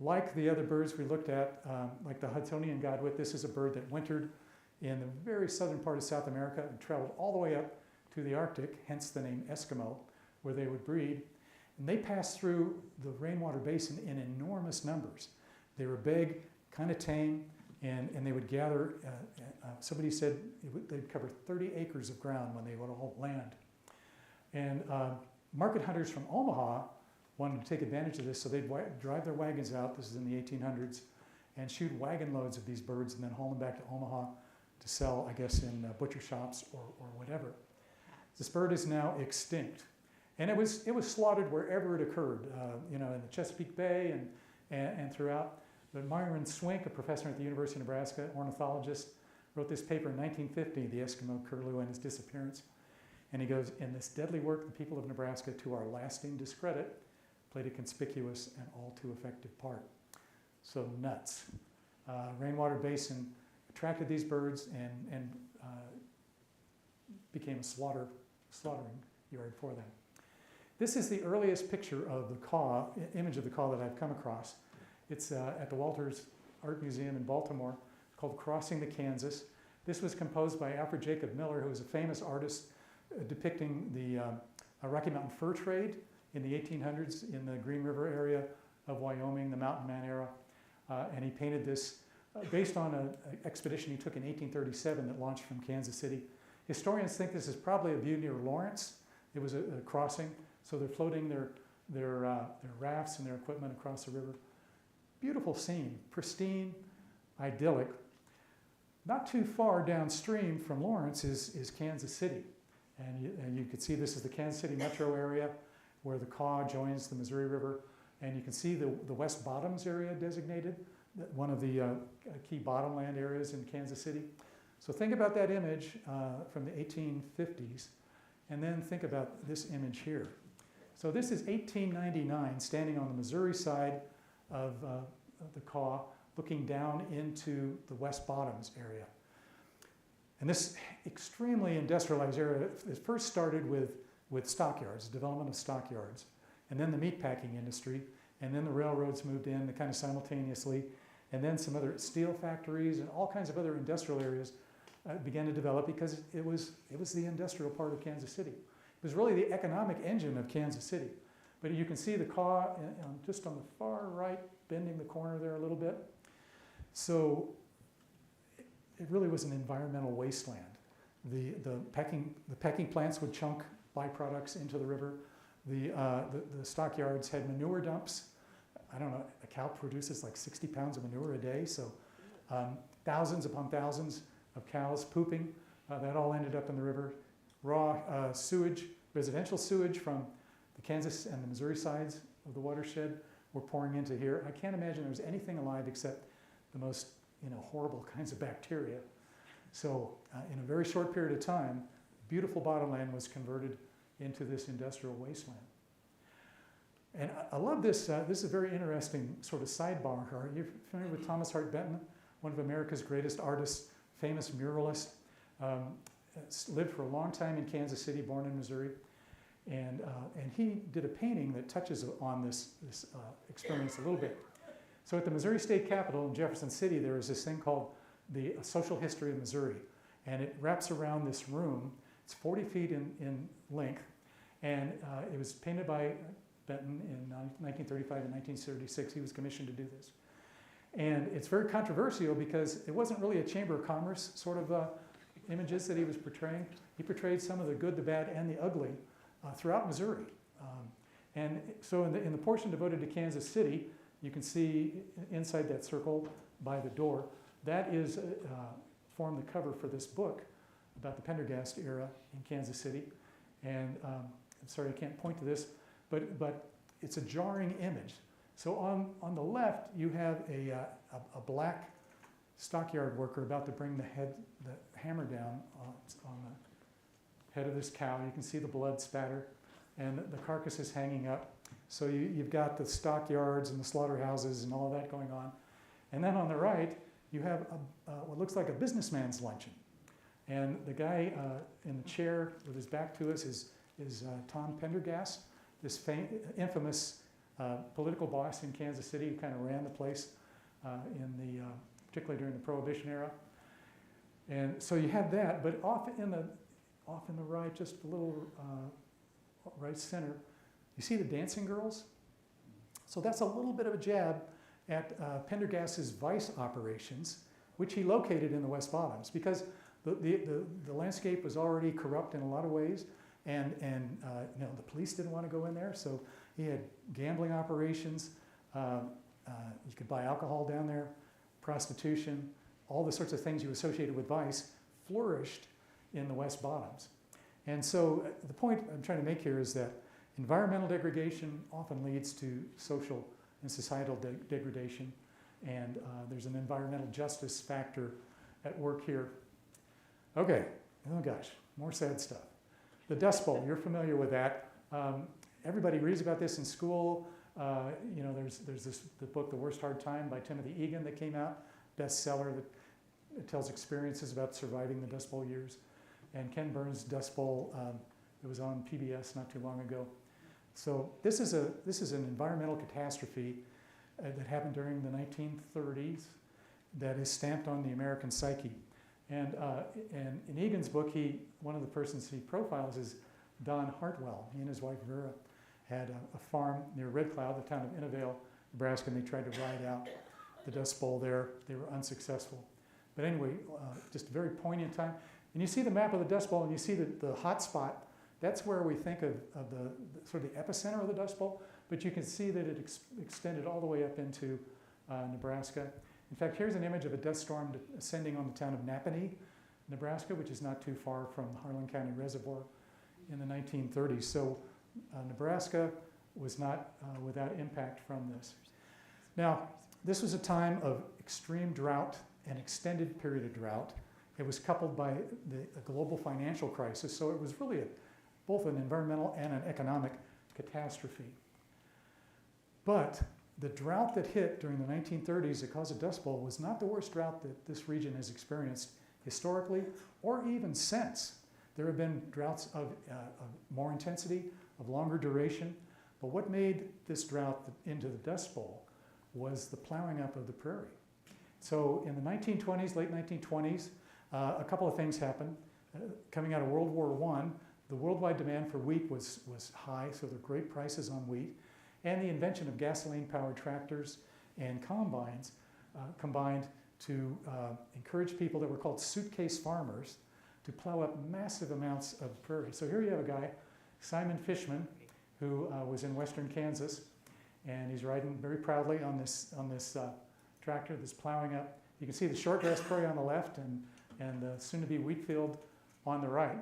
Like the other birds we looked at, like the Hudsonian godwit, this is a bird that wintered in the very southern part of South America and traveled all the way up to the Arctic, hence the name Eskimo, where they would breed. And they passed through the rainwater basin in enormous numbers. They were big, kind of tame, and they would gather, somebody said they'd cover 30 acres of ground when they would all land. And market hunters from Omaha wanted to take advantage of this, so they'd drive their wagons out, this is in the 1800s, and shoot wagon loads of these birds and then haul them back to Omaha to sell, I guess, in butcher shops or whatever. This bird is now extinct. And it was slaughtered wherever it occurred, in the Chesapeake Bay and throughout. But Myron Swink, a professor at the University of Nebraska, ornithologist, wrote this paper in 1950, The Eskimo Curlew and Its Disappearance. And he goes, in this deadly work, the people of Nebraska, to our lasting discredit, played a conspicuous and all too effective part. So nuts. Rainwater Basin attracted these birds and became a slaughtering yard for them. This is the earliest picture of the caw, image of the caw that I've come across. It's at the Walters Art Museum in Baltimore. It's called Crossing the Kansas. This was composed by Alfred Jacob Miller, who was a famous artist depicting the Rocky Mountain fur trade in the 1800s in the Green River area of Wyoming, the Mountain Man era. And he painted this based on an expedition he took in 1837 that launched from Kansas City. Historians think this is probably a view near Lawrence. It was a crossing, so they're floating their rafts and their equipment across the river. Beautiful scene, pristine, idyllic. Not too far downstream from Lawrence is Kansas City. And you can see this is the Kansas City metro area where the caw joins the Missouri River. And you can see the West Bottoms area designated, one of the key bottomland areas in Kansas City. So think about that image from the 1850s, and then think about this image here. So this is 1899, standing on the Missouri side of the caw, looking down into the West Bottoms area. And this extremely industrialized area, it first started with stockyards, development of stockyards, and then the meatpacking industry, and then the railroads moved in kind of simultaneously, and then some other steel factories and all kinds of other industrial areas began to develop because it was the industrial part of Kansas City. It was really the economic engine of Kansas City. But you can see the caw just on the far right, bending the corner there a little bit. So it really was an environmental wasteland. The packing plants would chunk byproducts into the river. The stockyards had manure dumps. I don't know, a cow produces like 60 pounds of manure a day, so thousands upon thousands of cows pooping. That all ended up in the river. Raw sewage, residential sewage from the Kansas and the Missouri sides of the watershed were pouring into here. I can't imagine there was anything alive except the most horrible kinds of bacteria. So in a very short period of time, beautiful bottomland was converted into this industrial wasteland. And I love this. This is a very interesting sort of sidebar. Are you familiar with Thomas Hart Benton, one of America's greatest artists, famous muralist? Lived for a long time in Kansas City, born in Missouri. And he did a painting that touches on this experience a little bit. So at the Missouri State Capitol in Jefferson City, there is this thing called the Social History of Missouri. And it wraps around this room. It's 40 feet in length. And it was painted by Benton in 1935 and 1936. He was commissioned to do this. And it's very controversial because it wasn't really a Chamber of Commerce sort of images that he was portraying. He portrayed some of the good, the bad, and the ugly throughout Missouri. And so in the portion devoted to Kansas City, you can see inside that circle by the door, that is formed the cover for this book about the Pendergast era in Kansas City. And I'm sorry, I can't point to this, but it's a jarring image. So on the left, you have a black stockyard worker about to bring the hammer down on the head of this cow. You can see the blood spatter, and the carcass is hanging up. So you've got the stockyards and the slaughterhouses and all of that going on. And then on the right, you have what looks like a businessman's luncheon. And the guy in the chair with his back to us is Tom Pendergast, this infamous political boss in Kansas City who kind of ran the place particularly during the Prohibition era. And so you have that, but off in the right, just a little right center, you see the dancing girls? So that's a little bit of a jab at Pendergast's vice operations, which he located in the West Bottoms, because the landscape was already corrupt in a lot of ways, and the police didn't want to go in there, so he had gambling operations. You could buy alcohol down there, prostitution, all the sorts of things you associated with vice flourished in the West Bottoms. And so the point I'm trying to make here is that environmental degradation often leads to social and societal degradation, and there's an environmental justice factor at work here. Okay, oh gosh, more sad stuff. The Dust Bowl, you're familiar with that. Everybody reads about this in school. There's the book, The Worst Hard Time by Timothy Egan that came out, bestseller that tells experiences about surviving the Dust Bowl years. And Ken Burns' Dust Bowl, it was on PBS not too long ago. So this is an environmental catastrophe that happened during the 1930s that is stamped on the American psyche. And in Egan's book, one of the persons he profiles is Don Hartwell. He and his wife Vera had a farm near Red Cloud, the town of Innervale, Nebraska, and they tried to ride out the Dust Bowl there. They were unsuccessful. But anyway, just a very poignant time. And you see the map of the Dust Bowl, and you see the hot spot. That's where we think of the sort of the epicenter of the Dust Bowl, but you can see that it extended all the way up into Nebraska. In fact, here's an image of a dust storm ascending on the town of Napanee, Nebraska, which is not too far from the Harlan County Reservoir in the 1930s. So Nebraska was not without impact from this. Now, this was a time of extreme drought, an extended period of drought. It was coupled by a global financial crisis, so it was really both an environmental and an economic catastrophe. But the drought that hit during the 1930s that caused the Dust Bowl was not the worst drought that this region has experienced historically or even since. There have been droughts of more intensity, of longer duration, but what made this drought into the Dust Bowl was the plowing up of the prairie. So in the 1920s, late 1920s, a couple of things happened. Coming out of World War I, the worldwide demand for wheat was high, so there were great prices on wheat. And the invention of gasoline-powered tractors and combines combined to encourage people that were called suitcase farmers to plow up massive amounts of prairie. So here you have a guy, Simon Fishman, who was in western Kansas, and he's riding very proudly on this tractor that's plowing up. You can see the shortgrass prairie on the left and the soon-to-be wheat field on the right.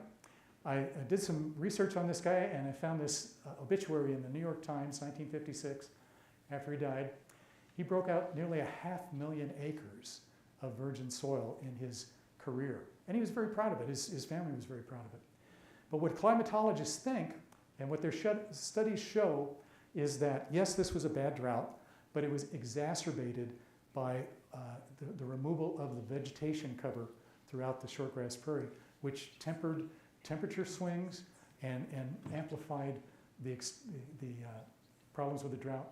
I did some research on this guy, and I found this obituary in the New York Times, 1956, after he died. He broke out nearly 500,000 acres of virgin soil in his career. And he was very proud of it. His family was very proud of it. But what climatologists think, and what their studies show, is that, yes, this was a bad drought, but it was exacerbated by the removal of the vegetation cover throughout the shortgrass prairie, which tempered temperature swings and amplified the problems with the drought.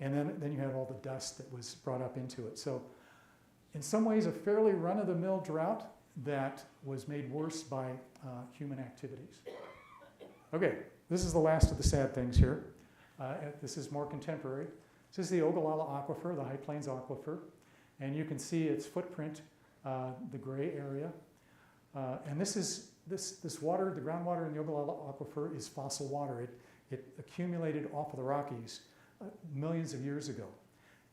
And then you had all the dust that was brought up into it. So in some ways, a fairly run-of-the-mill drought that was made worse by human activities. Okay, this is the last of the sad things here. This is more contemporary. This is the Ogallala Aquifer, the High Plains Aquifer. And you can see its footprint, the gray area. And this water, the groundwater in the Ogallala Aquifer, is fossil water. It accumulated off of the Rockies millions of years ago.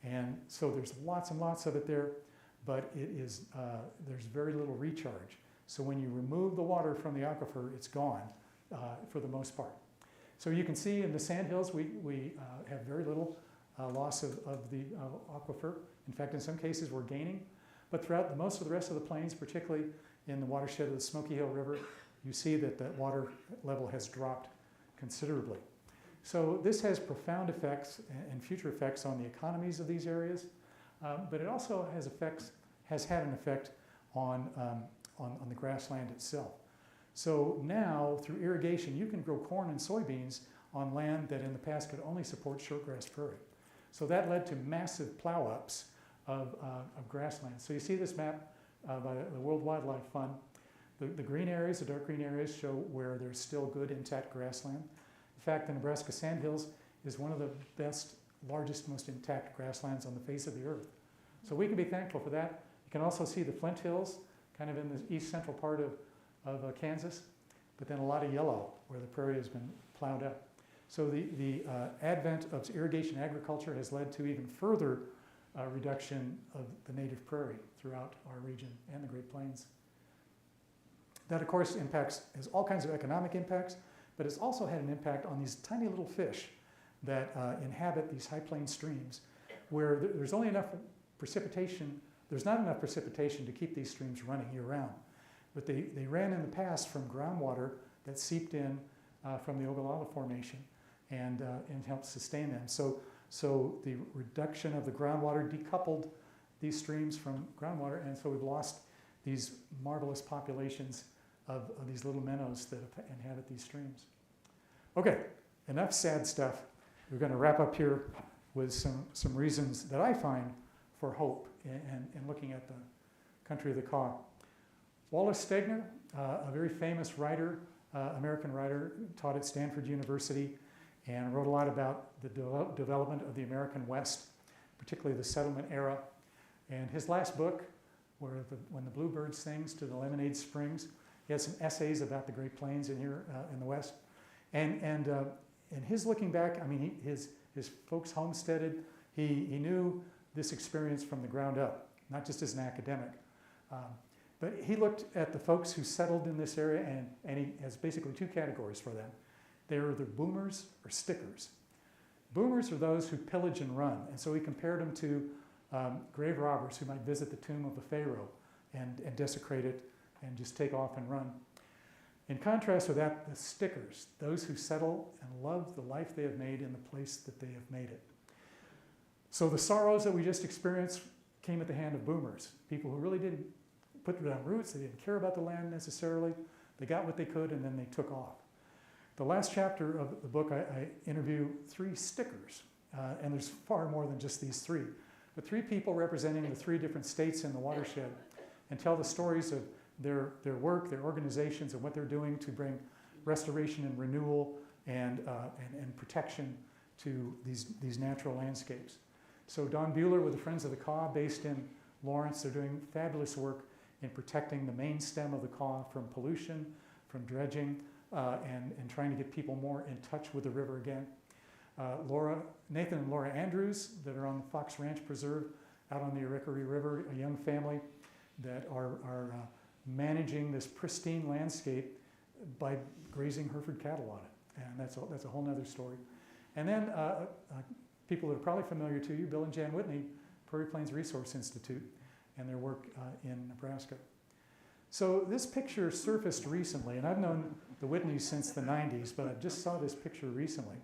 And so there's lots and lots of it there, but there's very little recharge. So when you remove the water from the aquifer, it's gone for the most part. So you can see in the sandhills, we have very little loss of the aquifer. In fact, in some cases, we're gaining. But throughout most of the rest of the plains, particularly in the watershed of the Smoky Hill River, you see that the water level has dropped considerably. So this has profound effects and future effects on the economies of these areas, but it also has had an effect on the grassland itself. So now, through irrigation, you can grow corn and soybeans on land that in the past could only support shortgrass prairie. So that led to massive plow-ups of grassland. So you see this map by the World Wildlife Fund. The green areas, the dark green areas, show where there's still good intact grassland. In fact, the Nebraska Sandhills is one of the best, largest, most intact grasslands on the face of the earth. So we can be thankful for that. You can also see the Flint Hills, kind of in the east central part of Kansas, but then a lot of yellow where the prairie has been plowed up. So the advent of irrigation agriculture has led to even further reduction of the native prairie throughout our region and the Great Plains. That, of course, has all kinds of economic impacts, but it's also had an impact on these tiny little fish that inhabit these high plain streams where there's only enough precipitation, there's not enough precipitation to keep these streams running year-round. But they ran in the past from groundwater that seeped in from the Ogallala Formation and helped sustain them. So the reduction of the groundwater decoupled these streams from groundwater, and so we've lost these marvelous populations of these little minnows that inhabit these streams. Okay, enough sad stuff. We're going to wrap up here with some reasons that I find for hope in looking at the country of the Kaw. Wallace Stegner, a very famous writer, American writer, taught at Stanford University and wrote a lot about the development of the American West, particularly the settlement era. And his last book, When the Bluebird Sings to the Lemonade Springs, he has some essays about the Great Plains in here in the West. And in his looking back, I mean, his folks homesteaded. He knew this experience from the ground up, not just as an academic. But he looked at the folks who settled in this area, and he has basically two categories for them. They're either boomers or stickers. Boomers are those who pillage and run, and so he compared them to grave robbers who might visit the tomb of a pharaoh and desecrate it and just take off and run. In contrast with that, the stickers, those who settle and love the life they have made in the place that they have made it. So the sorrows that we just experienced came at the hand of boomers, people who really didn't put down roots, they didn't care about the land necessarily, they got what they could and then they took off. The last chapter of the book, I interview 3 stickers, and there's far more than just these 3, but 3 people representing the 3 different states in the watershed and tell the stories of their work, their organizations, and what they're doing to bring restoration and renewal and protection to these natural landscapes. So Don Buehler with the Friends of the Kaw, based in Lawrence, they're doing fabulous work in protecting the main stem of the Kaw from pollution, from dredging, and trying to get people more in touch with the river again. Nathan and Laura Andrews that are on the Fox Ranch Preserve out on the Arickaree River, a young family that are managing this pristine landscape by grazing Hereford cattle on it. And that's a whole nother story. And then people that are probably familiar to you, Bill and Jan Whitney, Prairie Plains Resource Institute, and their work in Nebraska. So this picture surfaced recently, and I've known the Whitneys since the 90s, but I just saw this picture recently.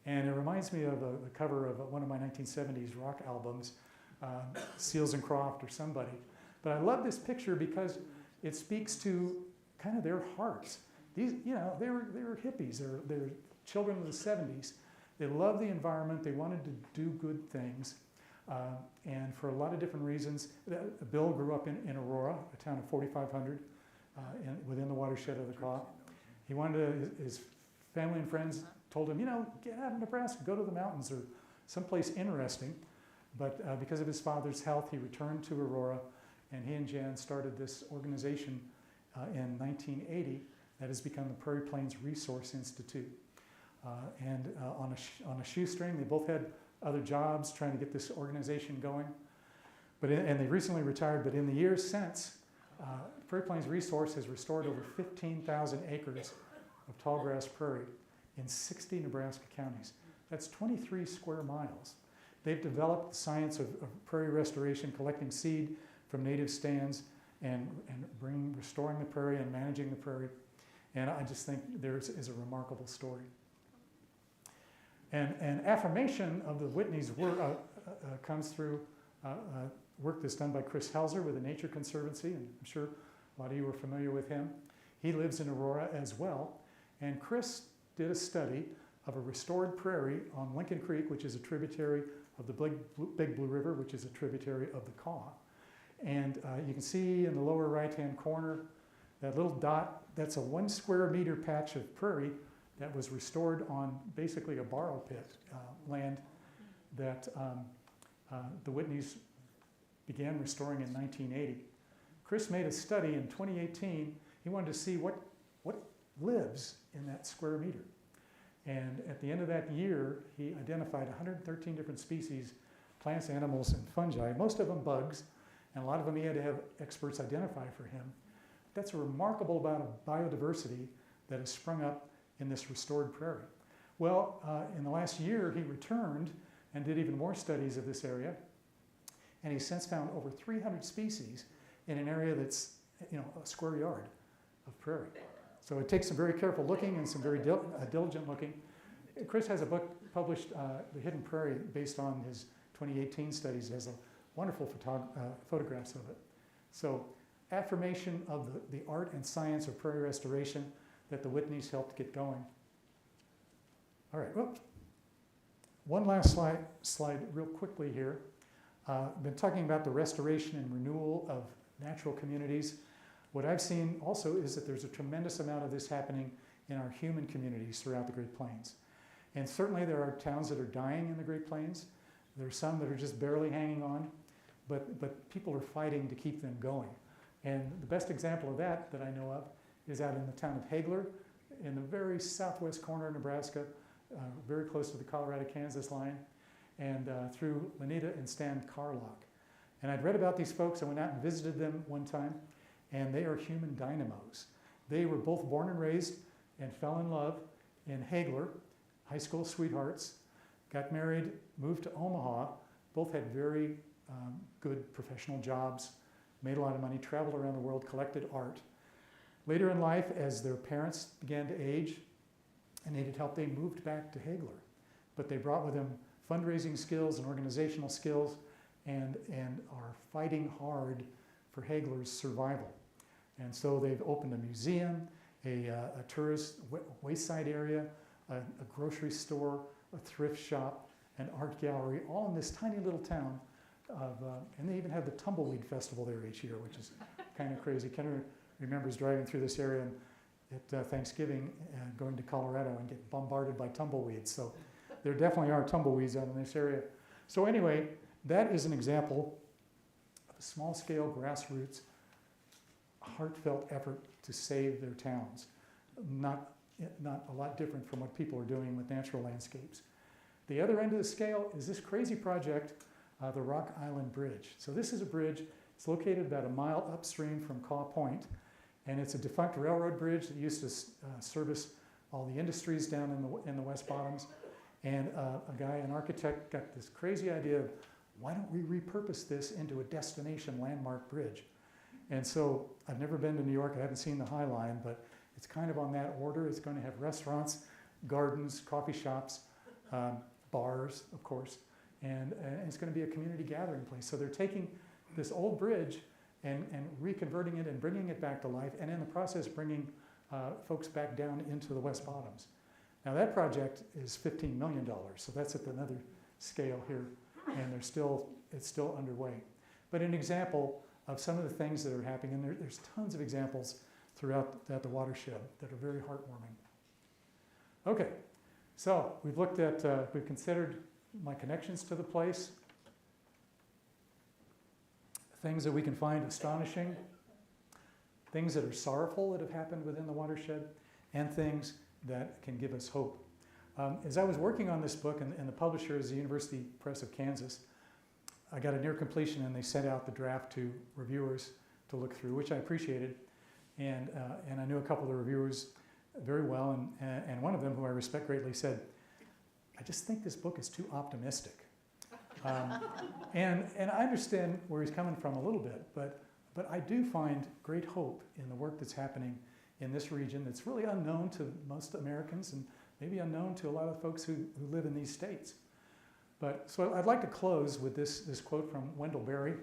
And it reminds me of the cover of one of my 1970s rock albums, Seals and Croft or somebody. But I love this picture because it speaks to kind of their hearts. These, you know, they were hippies. They're children of the 70s. They loved the environment. They wanted to do good things. And for a lot of different reasons, Bill grew up in Aurora, a town of 4,500 within the watershed of the Kaw. He wanted to, his family and friends told him, you know, get out of Nebraska, go to the mountains or someplace interesting. But because of his father's health, he returned to Aurora, and he and Jan started this organization in 1980 that has become the Prairie Plains Resource Institute. On a shoestring, they both had other jobs trying to get this organization going. And they recently retired, but in the years since, Prairie Plains Resource has restored over 15,000 acres of tallgrass prairie in 60 Nebraska counties. That's 23 square miles. They've developed the science of prairie restoration, collecting seed from native stands and restoring the prairie and managing the prairie. And I just think theirs is a remarkable story. And affirmation of the Whitneys' work comes through work that's done by Chris Helzer with the Nature Conservancy, and I'm sure a lot of you are familiar with him. He lives in Aurora as well, and Chris did a study of a restored prairie on Lincoln Creek, which is a tributary of the Big Blue River, which is a tributary of the Kaw. And you can see in the lower right-hand corner, that little dot, that's a 1 square meter patch of prairie that was restored on basically a borrow pit land that the Whitneys began restoring in 1980. Chris made a study in 2018. He wanted to see what lives in that square meter. And at the end of that year, he identified 113 different species, plants, animals, and fungi, most of them bugs, and a lot of them he had to have experts identify for him. That's a remarkable amount of biodiversity that has sprung up in this restored prairie. Well, in the last year, he returned and did even more studies of this area, and he's since found over 300 species in an area that's, you know, a square yard of prairie. So it takes some very careful looking and some very diligent looking. Chris has a book published, The Hidden Prairie, based on his 2018 studies. It has a wonderful photographs of it. So affirmation of the art and science of prairie restoration that the Whitneys helped get going. All right, whoops. One last slide real quickly here. I've been talking about the restoration and renewal of natural communities. What I've seen also is that there's a tremendous amount of this happening in our human communities throughout the Great Plains. And certainly there are towns that are dying in the Great Plains. There are some that are just barely hanging on, but people are fighting to keep them going. And the best example of that I know of is out in the town of Hagler, in the very southwest corner of Nebraska, very close to the Colorado-Kansas line, and through Lenita and Stan Carlock. And I'd read about these folks. I went out and visited them one time, and they are human dynamos. They were both born and raised and fell in love in Hagler, high school sweethearts, got married, moved to Omaha, both had very good professional jobs, made a lot of money, traveled around the world, collected art. Later in life, as their parents began to age and needed help, they moved back to Hagler. But they brought with them fundraising skills and organizational skills and are fighting hard for Hagler's survival. And so they've opened a museum, a tourist wayside area, a grocery store, a thrift shop, an art gallery, all in this tiny little town and they even have the Tumbleweed Festival there each year, which is kind of crazy. Ken remembers driving through this area at Thanksgiving and going to Colorado and get bombarded by tumbleweeds. So there definitely are tumbleweeds out in this area. So anyway, that is an example of a small-scale grassroots, heartfelt effort to save their towns. Not a lot different from what people are doing with natural landscapes. The other end of the scale is this crazy project, the Rock Island Bridge. So this is a bridge. It's located about a mile upstream from Kaw Point, and it's a defunct railroad bridge that used to service all the industries down in the West Bottoms. And a guy, an architect, got this crazy idea of, why don't we repurpose this into a destination landmark bridge? And so I've never been to New York. I haven't seen the High Line, but it's kind of on that order. It's going to have restaurants, gardens, coffee shops, bars, of course, and it's going to be a community gathering place. So they're taking this old bridge and reconverting it and bringing it back to life, and in the process bringing folks back down into the West Bottoms. Now that project is $15 million, so that's at another scale here, and it's still underway. But an example of some of the things that are happening, and there's tons of examples throughout the watershed that are very heartwarming. Okay, so we've looked at, we've considered my connections to the place, things that we can find astonishing, things that are sorrowful that have happened within the watershed, and things that can give us hope. As I was working on this book, and the publisher is the University Press of Kansas, I got it near completion, and they sent out the draft to reviewers to look through, which I appreciated. And I knew a couple of the reviewers very well, and one of them, who I respect greatly, said, "I just think this book is too optimistic." And I understand where he's coming from a little bit, but I do find great hope in the work that's happening in this region that's really unknown to most Americans and maybe unknown to a lot of folks who live in these states. But so I'd like to close with this quote from Wendell Berry.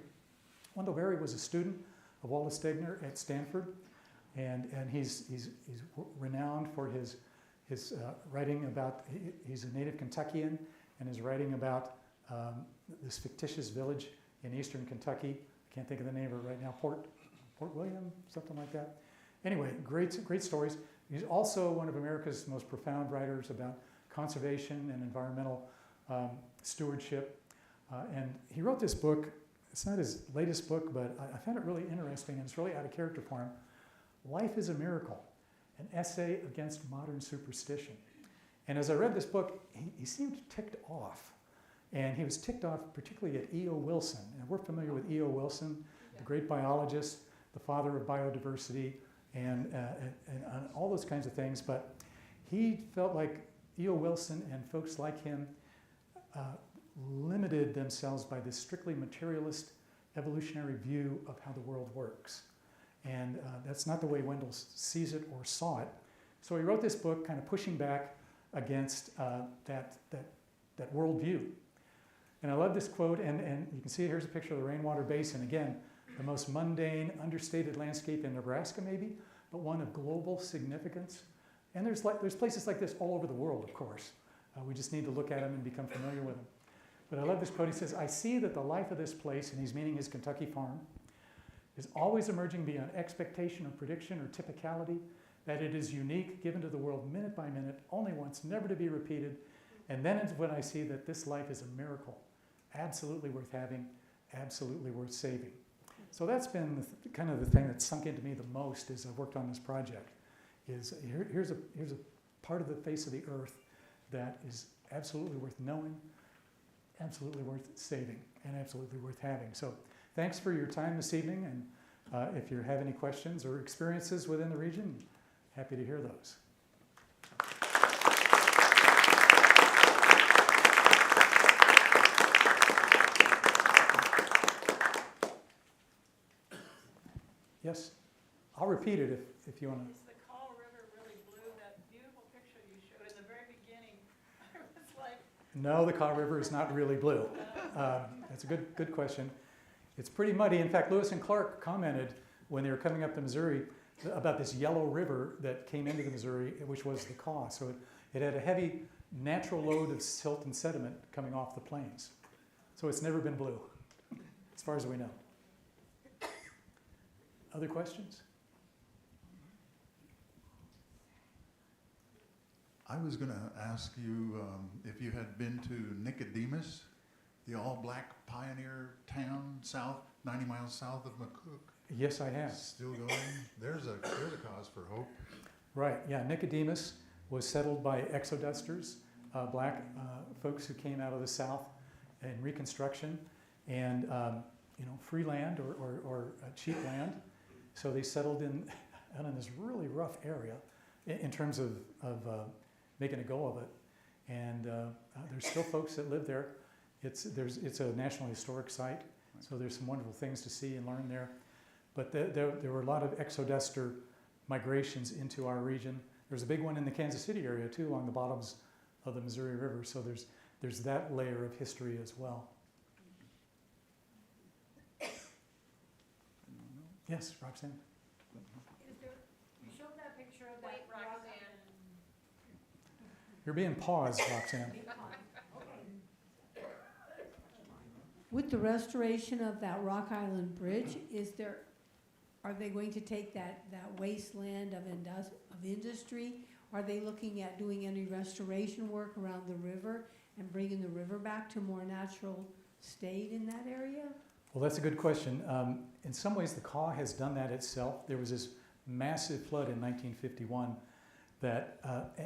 Wendell Berry was a student of Wallace Stegner at Stanford, and he's renowned for his writing about, he's a native Kentuckian, and is writing about this fictitious village in eastern Kentucky. I can't think of the name of it right now, Port William, something like that. Anyway, great stories. He's also one of America's most profound writers about conservation and environmental stewardship. And he wrote this book. It's not his latest book, but I found it really interesting, and it's really out of character for him. Life is a Miracle, an essay against modern superstition. And as I read this book, he seemed ticked off. And he was ticked off particularly at E.O. Wilson. And we're familiar with E.O. Wilson, the great biologist, the father of biodiversity, and all those kinds of things. But he felt like E.O. Wilson and folks like him limited themselves by this strictly materialist evolutionary view of how the world works. And that's not the way Wendell sees it or saw it. So he wrote this book kind of pushing back against that worldview. And I love this quote, and you can see here's a picture of the Rainwater Basin. Again, the most mundane, understated landscape in Nebraska maybe, but one of global significance. And there's places like this all over the world, of course. We just need to look at them and become familiar with them. But I love this quote. He says, "I see that the life of this place," and he's meaning his Kentucky farm, "is always emerging beyond expectation or prediction or typicality, that it is unique, given to the world minute by minute, only once, never to be repeated. And then it's when I see that this life is a miracle, absolutely worth having, absolutely worth saving." So that's been kind of the thing that sunk into me the most as I've worked on this project, is here's a part of the face of the earth that is absolutely worth knowing, absolutely worth saving, and absolutely worth having. So thanks for your time this evening, and if you have any questions or experiences within the region, happy to hear those. Yes, I'll repeat it if you want to.
Is the Call River really blue? That beautiful picture you showed in the very beginning, I was like...
No, the Kaw River is not really blue. That's a good question. It's pretty muddy. In fact, Lewis and Clark commented when they were coming up the Missouri about this yellow river that came into the Missouri, which was the Kaw. So it had a heavy natural load of silt and sediment coming off the plains. So it's never been blue, as far as we know. Other questions?
I was going to ask you if you had been to Nicodemus, the all-black pioneer town 90 miles south of McCook.
Yes, I have.
Still going. There's a cause for hope.
Right, yeah, Nicodemus was settled by exodusters, black folks who came out of the South in Reconstruction, and free land or cheap land. So they settled out in this really rough area in terms of making a go of it. And there's still folks that live there. It's a National Historic Site, so there's some wonderful things to see and learn there. But there were a lot of exoduster migrations into our region. There's a big one in the Kansas City area too, along the bottoms of the Missouri River. So there's that layer of history as well. Yes, Roxanne?
You showed that picture of that rock island.
You're being paused, Roxanne.
With the restoration of that Rock Island Bridge, are they going to take that wasteland of industry? Are they looking at doing any restoration work around the river and bringing the river back to a more natural state in that area?
Well, that's a good question. In some ways, the Kaw has done that itself. There was this massive flood in 1951 that,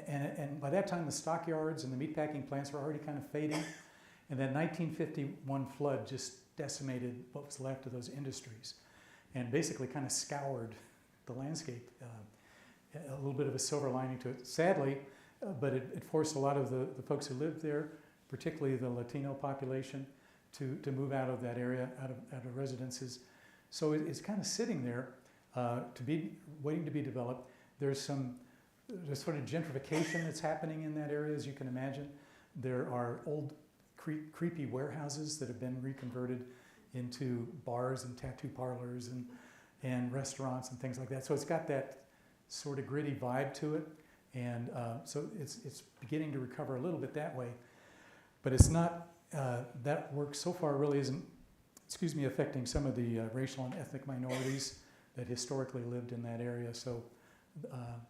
and by that time, the stockyards and the meatpacking plants were already kind of fading. And that 1951 flood just decimated what was left of those industries and basically kind of scoured the landscape. A little bit of a silver lining to it, sadly, but it forced a lot of the folks who lived there, particularly the Latino population, to move out of that area, out of residences. So it's kind of sitting there waiting to be developed. There's sort of gentrification that's happening in that area, as you can imagine. There are old creepy warehouses that have been reconverted into bars and tattoo parlors and restaurants and things like that. So it's got that sort of gritty vibe to it. And so it's beginning to recover a little bit that way. But it's not, that work so far really isn't, affecting some of the racial and ethnic minorities that historically lived in that area. So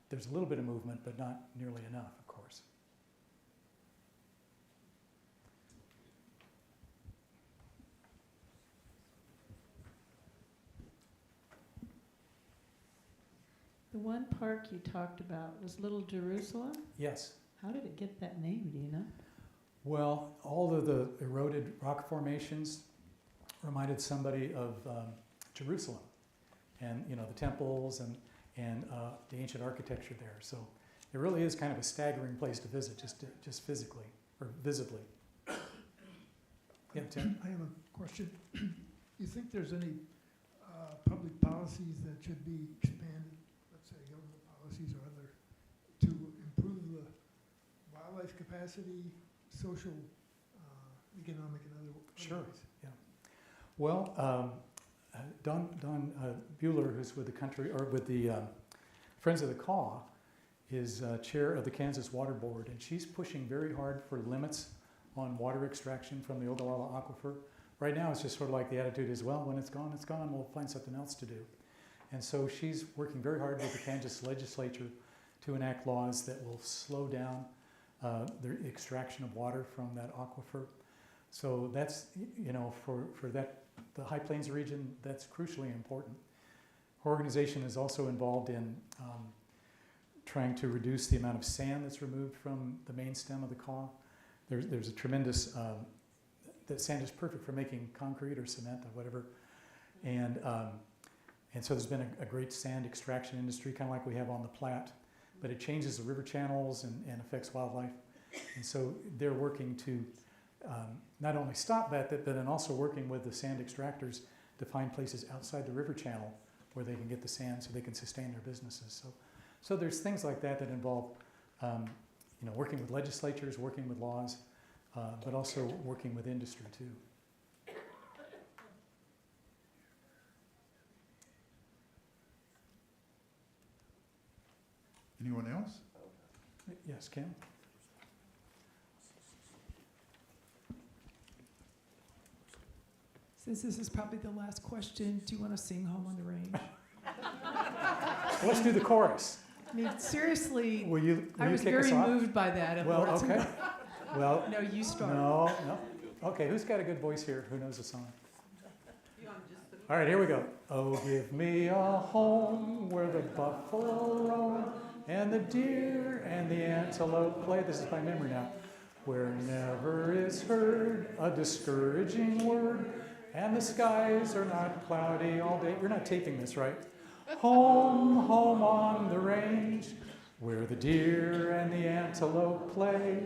there's a little bit of movement, but not nearly enough, of course.
The one park you talked about was Little Jerusalem?
Yes.
How did it get that name, do you know?
Well, all of the eroded rock formations reminded somebody of Jerusalem, and the temples and the ancient architecture there. So it really is kind of a staggering place to visit, just physically or visibly. Yeah, Tim.
I have a question. You think there's any public policies that should be expanded, let's say government policies or other, to improve the wildlife capacity, social, economic, and other ways?
Sure. Yeah. Well, Don Bueller, who's with the Friends of the Kaw, is chair of the Kansas Water Board, and she's pushing very hard for limits on water extraction from the Ogallala Aquifer. Right now, it's just sort of like the attitude is, well, when it's gone, we'll find something else to do. And so she's working very hard with the Kansas legislature to enact laws that will slow down the extraction of water from that aquifer. So that's, for the High Plains region, that's crucially important. Her organization is also involved in trying to reduce the amount of sand that's removed from the main stem of the Kaw. There's a tremendous, that sand is perfect for making concrete or cement or whatever. And so there's been a great sand extraction industry, kind of like we have on the Platte, but it changes the river channels and affects wildlife. And so they're working to not only stop that, but then also working with the sand extractors to find places outside the river channel where they can get the sand so they can sustain their businesses. So there's things like that involve working with legislatures, working with laws, but also working with industry too.
Anyone else?
Yes, Kim?
Since this is probably the last question, do you want to sing Home on the Range?
Well, let's do the chorus.
I mean, seriously,
Will you
I was
kick us
very
off?
moved by that. at
Well,
Lord's.
okay. Well,
No, you start.
no. Okay, who's got a good voice here? Who knows the song? All right, here we go. Oh, give me a home where the buffalo roam and the deer and the antelope play. This is by memory now. Where never is heard a discouraging word and the skies are not cloudy all day. We're not taping this, right? Home, home on the range, where the deer and the antelope play,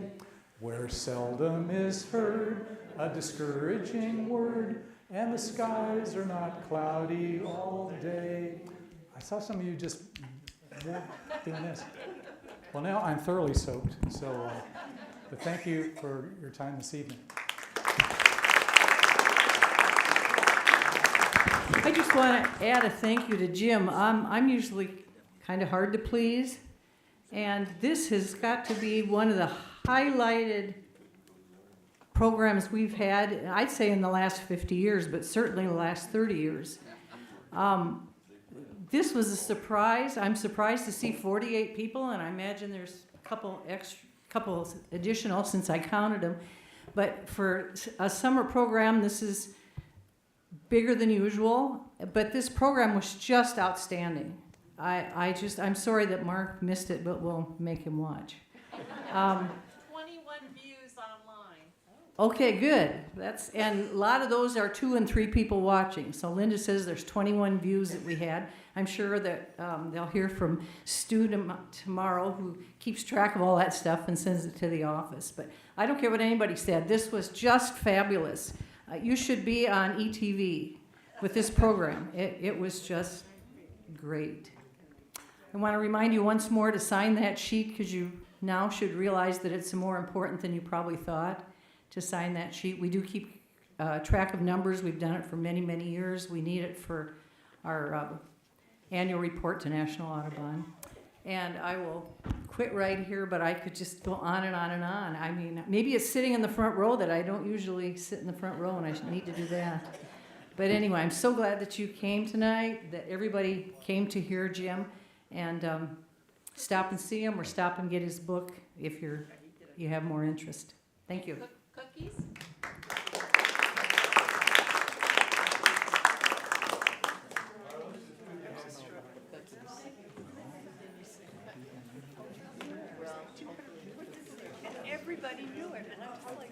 where seldom is heard a discouraging word, and the skies are not cloudy all day. I saw some of you just doing this. Well, now I'm thoroughly soaked, so But thank you for your time this evening.
I just want to add a thank you to Jim. I'm usually kind of hard to please, and this has got to be one of the highlighted programs we've had, I'd say in the last 50 years, but certainly the last 30 years. This was a surprise. I'm surprised to see 48 people, and I imagine there's a couple additional since I counted them. But for a summer program, this is bigger than usual, but this program was just outstanding. I'm sorry that Mark missed it, but we'll make him watch.
21 views online.
Okay, good. And a lot of those are 2 and 3 people watching. So Linda says there's 21 views that we had. I'm sure that they'll hear from Stu tomorrow, who keeps track of all that stuff and sends it to the office. But I don't care what anybody said. This was just fabulous. You should be on ETV with this program. It was just great. I want to remind you once more to sign that sheet, because you now should realize that it's more important than you probably thought to sign that sheet. We do keep track of numbers. We've done it for many, many years. We need it for our annual report to National Audubon. And I will quit right here, but I could just go on and on and on. I mean, maybe it's sitting in the front row that I don't usually sit in the front row, and I need to do that. But anyway, I'm so glad that you came tonight, that everybody came to hear Jim, and stop and see him or stop and get his book if you have more interest. Thank you.
Cookies?
Everybody knew it, and I was like,